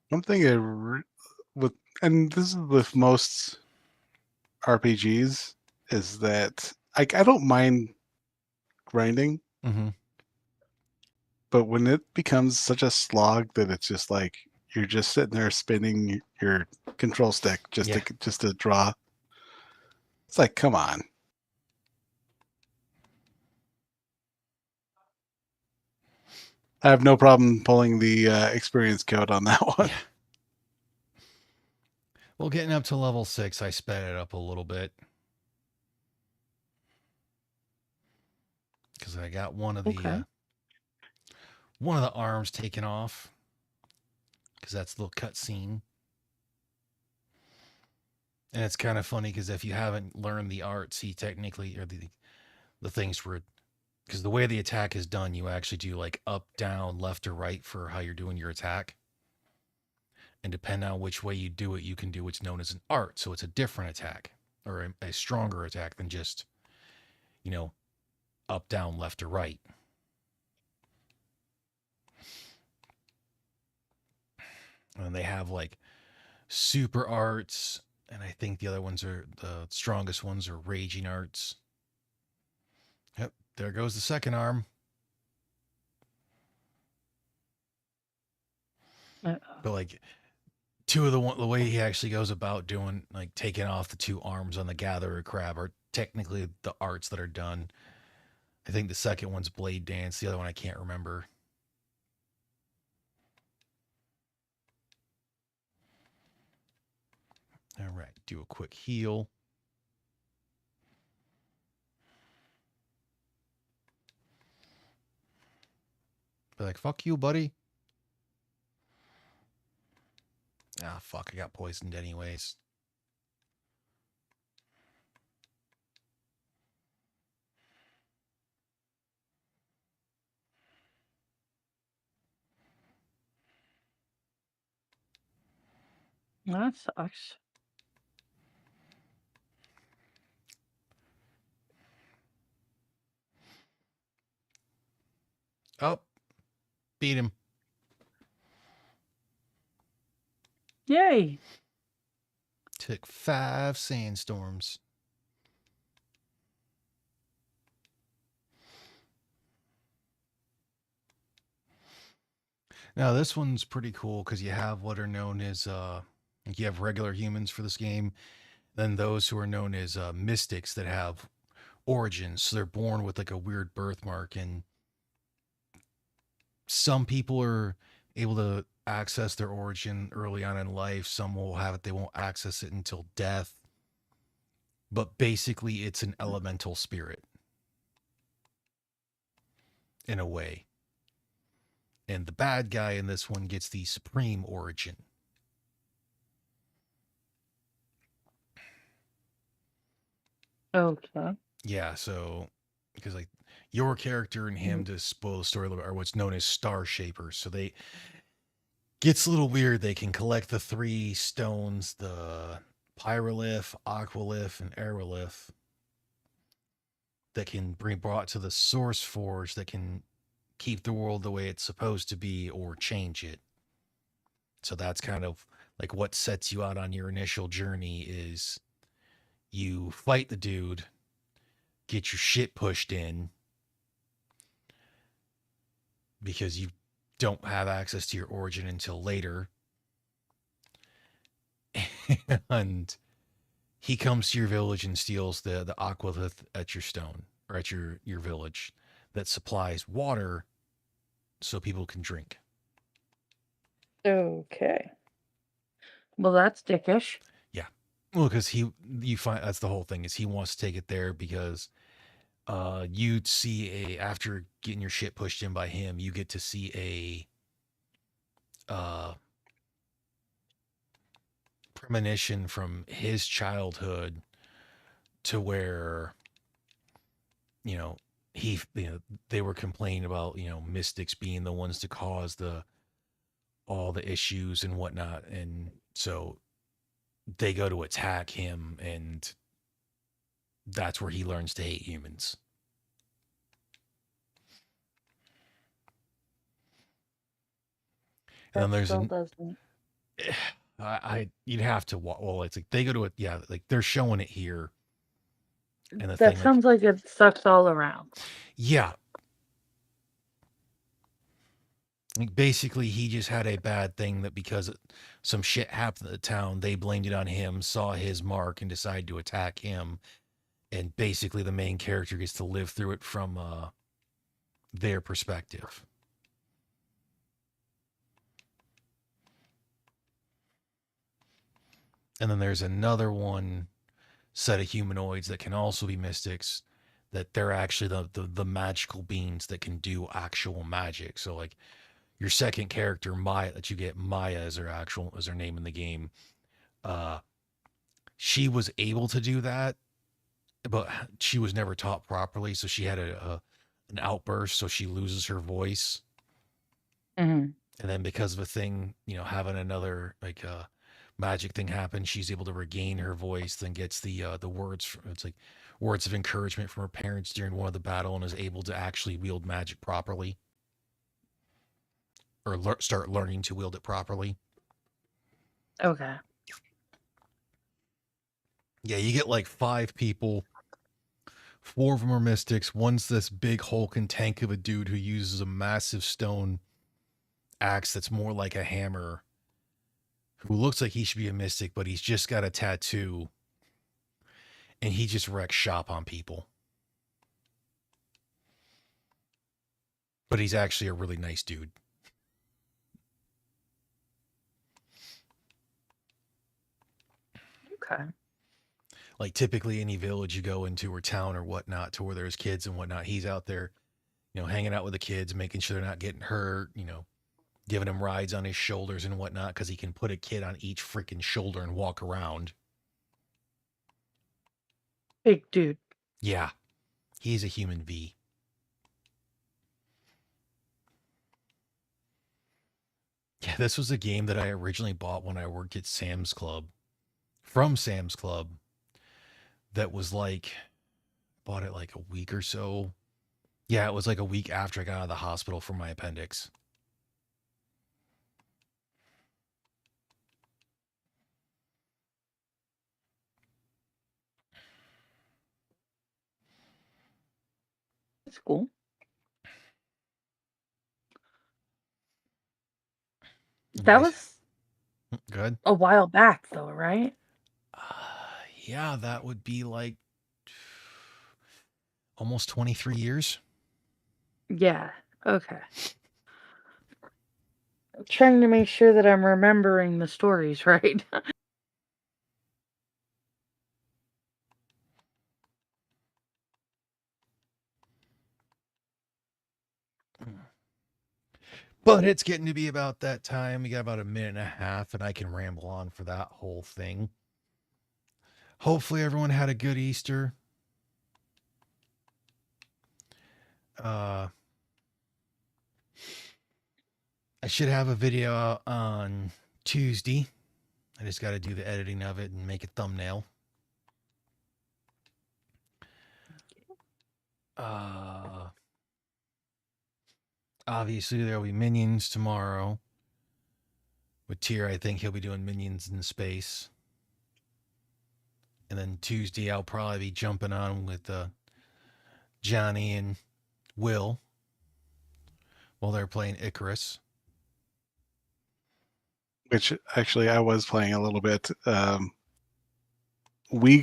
one thing with, and this is with most RPGs, is that I don't mind grinding, Mm-hmm. but when it becomes such a slog that it's just like you're just sitting there spinning your control stick just Yeah. to draw, it's like, come on. I have no problem pulling the experience code on that one. Yeah. Well, getting up to level 6, I sped it up a little bit. Because I got one of Okay. the arms taken off. Because that's a little cutscene. And it's kind of funny because if you haven't learned the arts, he technically, or the things were, because the way the attack is done, you actually do like up, down, left, or right for how you're doing your attack. And depending on which way you do it, you can do what's known as an art. So it's a different attack or a stronger attack than just, you know, up, down, left, or right. And they have like super arts, and I think the other ones are the strongest ones are raging arts. Yep, there goes the second arm. Uh-oh. But like two of the way he actually goes about doing like taking off the two arms on the gatherer crab are technically the arts that are done. I think the second one's blade dance, the other one I can't remember. All right, do a quick heal. Be like, fuck you, buddy. Ah, fuck, I got poisoned anyways. That sucks. Oh, beat him. Yay. Took 5 sandstorms. Now this one's pretty cool because you have what are known as you have regular humans for this game, then those who are known as mystics that have origins. So they're born with like a weird birthmark, and some people are able to access their origin early on in life. Some will have it; they won't access it until death. But basically, it's an elemental spirit in a way. And the bad guy in this one gets the supreme origin. Okay. Yeah, so because like your character and him, to spoil the story a little bit, are what's known as star shapers. So they gets a little weird. They can collect the 3 stones, the pyrolith, aqualith, and aerolith, that can be brought to the source forge that can keep the world the way it's supposed to be or change it. So that's kind of like what sets you out on your initial journey is you fight the dude, get your shit pushed in because you don't have access to your origin until later. And he comes to your village and steals the aqualith at your stone or at your village that supplies water so people can drink. Okay. Well, that's dickish. Well, because you find that's the whole thing is he wants to take it there because you'd see after getting your shit pushed in by him, you get to see a premonition from his childhood to where they were complaining about mystics being the ones to cause all the issues and whatnot, and so they go to attack him, and that's where he learns to hate humans. And then That there's still doesn't. you'd have to well, it's like they go to it, yeah, like they're showing it here. And the That thing, sounds like it sucks all around. yeah. Like basically, he just had a bad thing that because some shit happened at the town, they blamed it on him, saw his mark, and decided to attack him. And basically, the main character gets to live through it from their perspective. And then there's another one set of humanoids that can also be mystics, that they're actually the magical beings that can do actual magic. So like your second character, Maya, that you get, Maya as her name in the game. She was able to do that, but she was never taught properly. So she had an outburst, so she loses her voice. Mm-hmm. And then because of a thing, having another like magic thing happen, she's able to regain her voice. Then gets the words. It's like words of encouragement from her parents during one of the battle, and is able to actually wield magic properly, or start learning to wield it properly. Okay. Yeah, you get like 5 people. 4 of them are mystics. One's this big hulking tank of a dude who uses a massive stone axe that's more like a hammer, who looks like he should be a mystic, but he's just got a tattoo, and he just wrecks shop on people. But he's actually a really nice dude. Okay. Like typically any village you go into or town or whatnot to where there's kids and whatnot, he's out there, hanging out with the kids, making sure they're not getting hurt, giving them rides on his shoulders and whatnot, because he can put a kid on each freaking shoulder and walk around. Big dude. Yeah, he's a human V. Yeah, this was a game that I originally bought when I worked at Sam's Club. From Sam's Club. That was like, bought it like a week or so. Yeah, it was like a week after I got out of the hospital for my appendix. That's cool. That was Good. a while back, though, right? Yeah, that would be like almost 23 years. Yeah. Okay. I'm trying to make sure that I'm remembering the stories right. But it's getting to be about that time. We got about a minute and a half, and I can ramble on for that whole thing. Hopefully, everyone had a good Easter. I should have a video out on Tuesday. I just got to do the editing of it and make a thumbnail. Obviously, there'll be Minions tomorrow. With Tyr, I think he'll be doing Minions in space. And then Tuesday, I'll probably be jumping on with Johnny and Will while they're playing Icarus. Which actually I was playing a little bit. We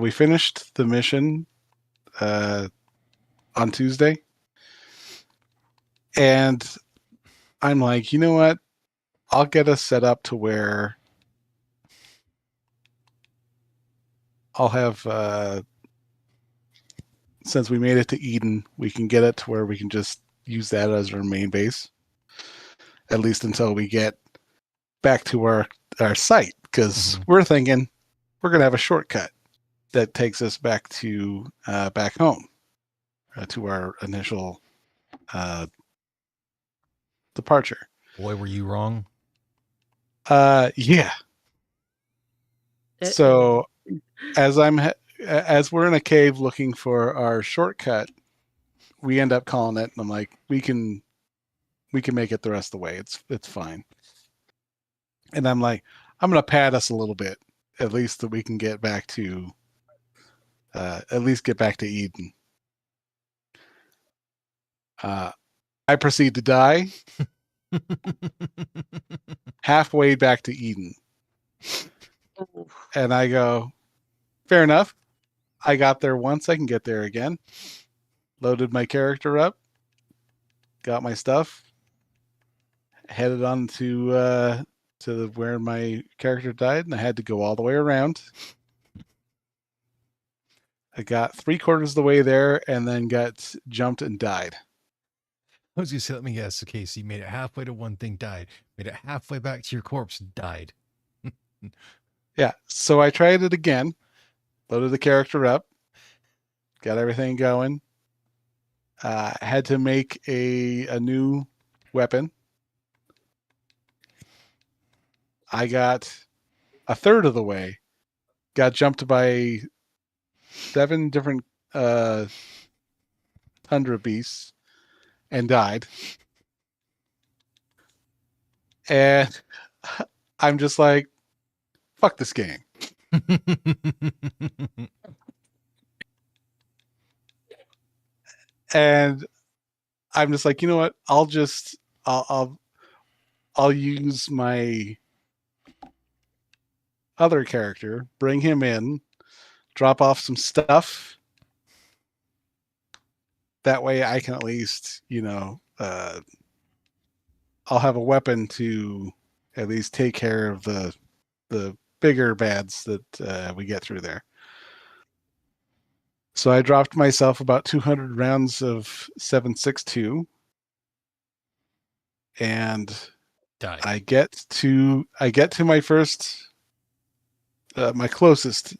finished the mission on Tuesday. And I'm like, you know what? I'll get us set up to where I'll have, since we made it to Eden, we can get it to where we can just use that as our main base, at least until we get back to our site, because we're thinking we're going to have a shortcut that takes us back to back home, to our initial departure. Boy, were you wrong. Yeah. So as we're in a cave looking for our shortcut, we end up calling it, and I'm like, we can make it the rest of the way. It's fine. And I'm like, I'm gonna pad us a little bit, at least that we can get back to Eden. I proceed to die halfway back to Eden. And I go, fair enough. I got there once, I can get there again. Loaded my character up, got my stuff, headed on to where my character died, and I had to go all the way around. I got 3/4 of the way there and then got jumped and died. I was going to say, let me guess. Okay, so you made it halfway to one thing, died. Made it halfway back to your corpse, died. Yeah, so I tried it again, loaded the character up, got everything going. Had to make a new weapon. I got 1/3 of the way, got jumped by 7 different tundra beasts, and died. And I'm just like, fuck this game. And I'm just like, you know what? I'll use my other character, bring him in, drop off some stuff. That way I can at least, I'll have a weapon to at least take care of the bigger bads that we get through there. So I dropped myself about 200 rounds of 7.62, and Die. I get to my first, my closest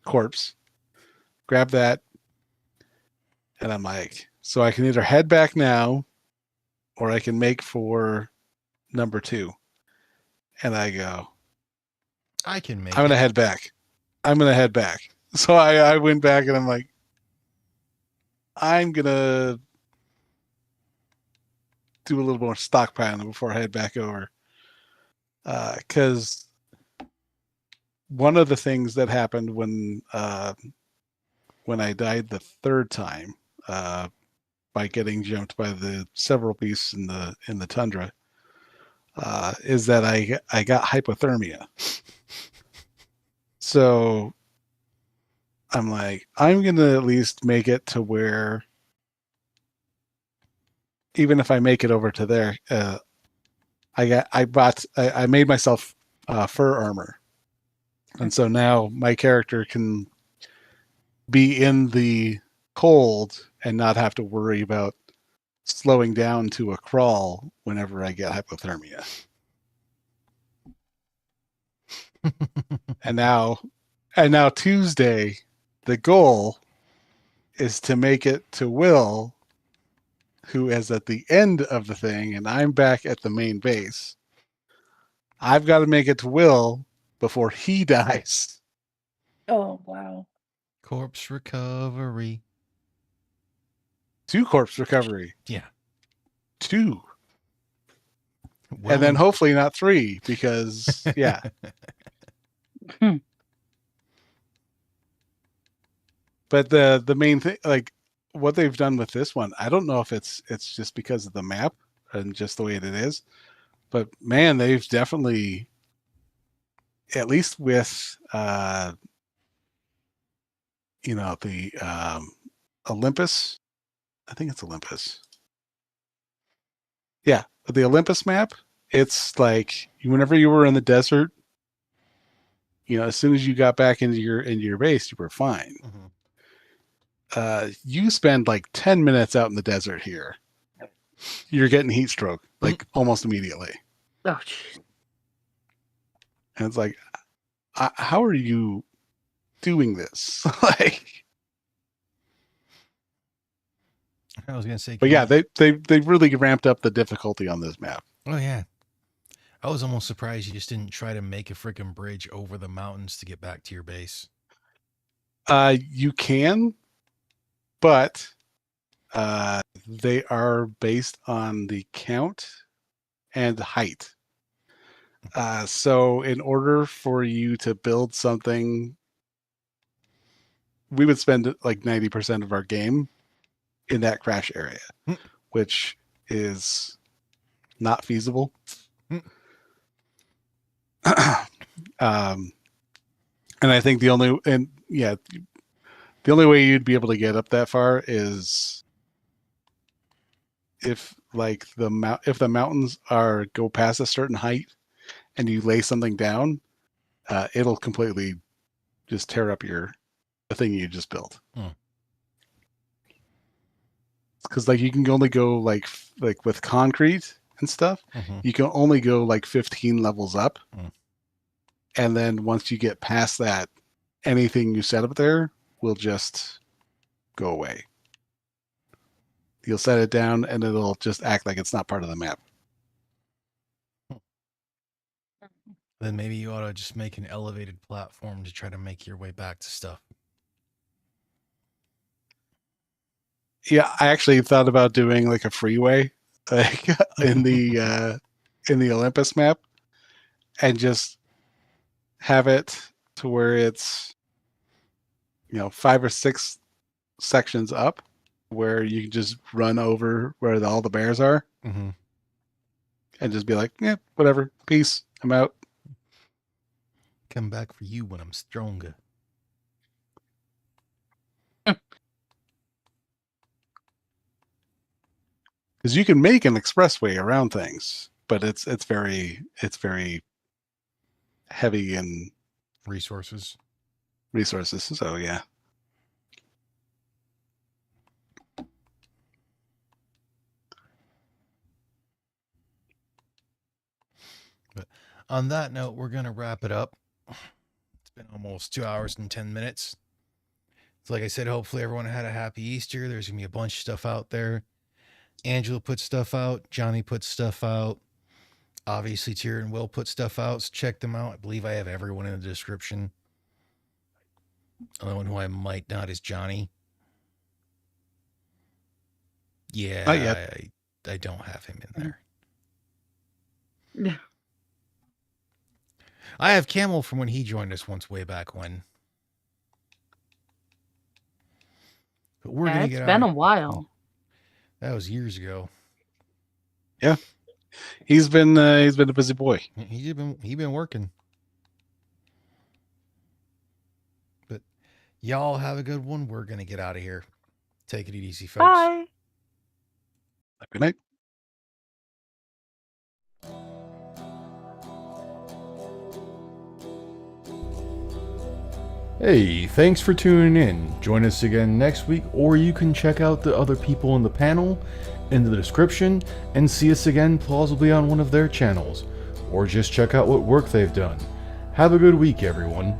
corpse. Grab that, and I'm like, so I can either head back now, or I can make for number 2. And I go, I can make I'm gonna it. head back. I'm gonna head back. So I went back, and I'm like, I'm gonna do a little more stockpiling before I head back over. Because one of the things that happened when I died the third time, by getting jumped by the several beasts in the tundra, is that I got hypothermia. So I'm like, I'm gonna at least make it to where, even if I make it over to there, I made myself fur armor, and so now my character can be in the cold and not have to worry about slowing down to a crawl whenever I get hypothermia. And now Tuesday, the goal is to make it to Will, who is at the end of the thing, and I'm back at the main base. I've got to make it to Will before he dies. Oh wow. Corpse recovery. 2 corpse recovery. Yeah. 2. Well, And then hopefully not 3, because yeah. But the main thing, like what they've done with this one, I don't know if it's just because of the map and just the way it is, but man, they've definitely, at least with the Olympus, I think it's Olympus. Yeah, the Olympus map, it's like whenever you were in the desert, as soon as you got back into your base, you were fine. Mhm. You spend like 10 minutes out in the desert here, you're getting heat stroke like almost immediately. Oh jeez. And it's like, how are you doing this? Like, I was gonna say, but yeah, can they really ramped up the difficulty on this map. oh yeah, I was almost surprised you just didn't try to make a freaking bridge over the mountains to get back to your base. You can, but they are based on the count and height. So in order for you to build something, we would spend like 90% of our game in that crash area, which is not feasible. And I think the only way you'd be able to get up that far is if the mountains go past a certain height and you lay something down, it'll completely just tear up the thing you just built. Because like you can only go like with concrete and stuff, you can only go like 15 levels up. And then once you get past that, anything you set up there will just go away. You'll set it down and it'll just act like it's not part of the map. Then maybe you ought to just make an elevated platform to try to make your way back to stuff. Yeah, I actually thought about doing like a freeway, like in the Olympus map, and just have it to where it's 5 or 6 sections up, where you can just run over where all the bears are, Mm-hmm. and just be like, yeah, whatever, peace, I'm out. Come back for you when I'm stronger. Because you can make an expressway around things, but it's very heavy in Resources. resources. So yeah. On that note, we're going to wrap it up. It's been almost 2 hours and 10 minutes. So like I said, hopefully everyone had a happy Easter. There's going to be a bunch of stuff out there. Angela put stuff out. Johnny put stuff out. Obviously, Tyrion will put stuff out. So check them out. I believe I have everyone in the description. The only one who I might not is Johnny. Yeah, Not yet. I don't have him in there. Yeah. I have Camel from when he joined us once way back when. But we're gonna It's get been out. a while. That was years ago. He's been a busy boy. He been working. But y'all have a good one. We're gonna get out of here. Take it easy, folks. Bye. Good night. Hey, thanks for tuning in. Join us again next week, or you can check out the other people in the panel in the description and see us again plausibly on one of their channels, or just check out what work they've done. Have a good week, everyone.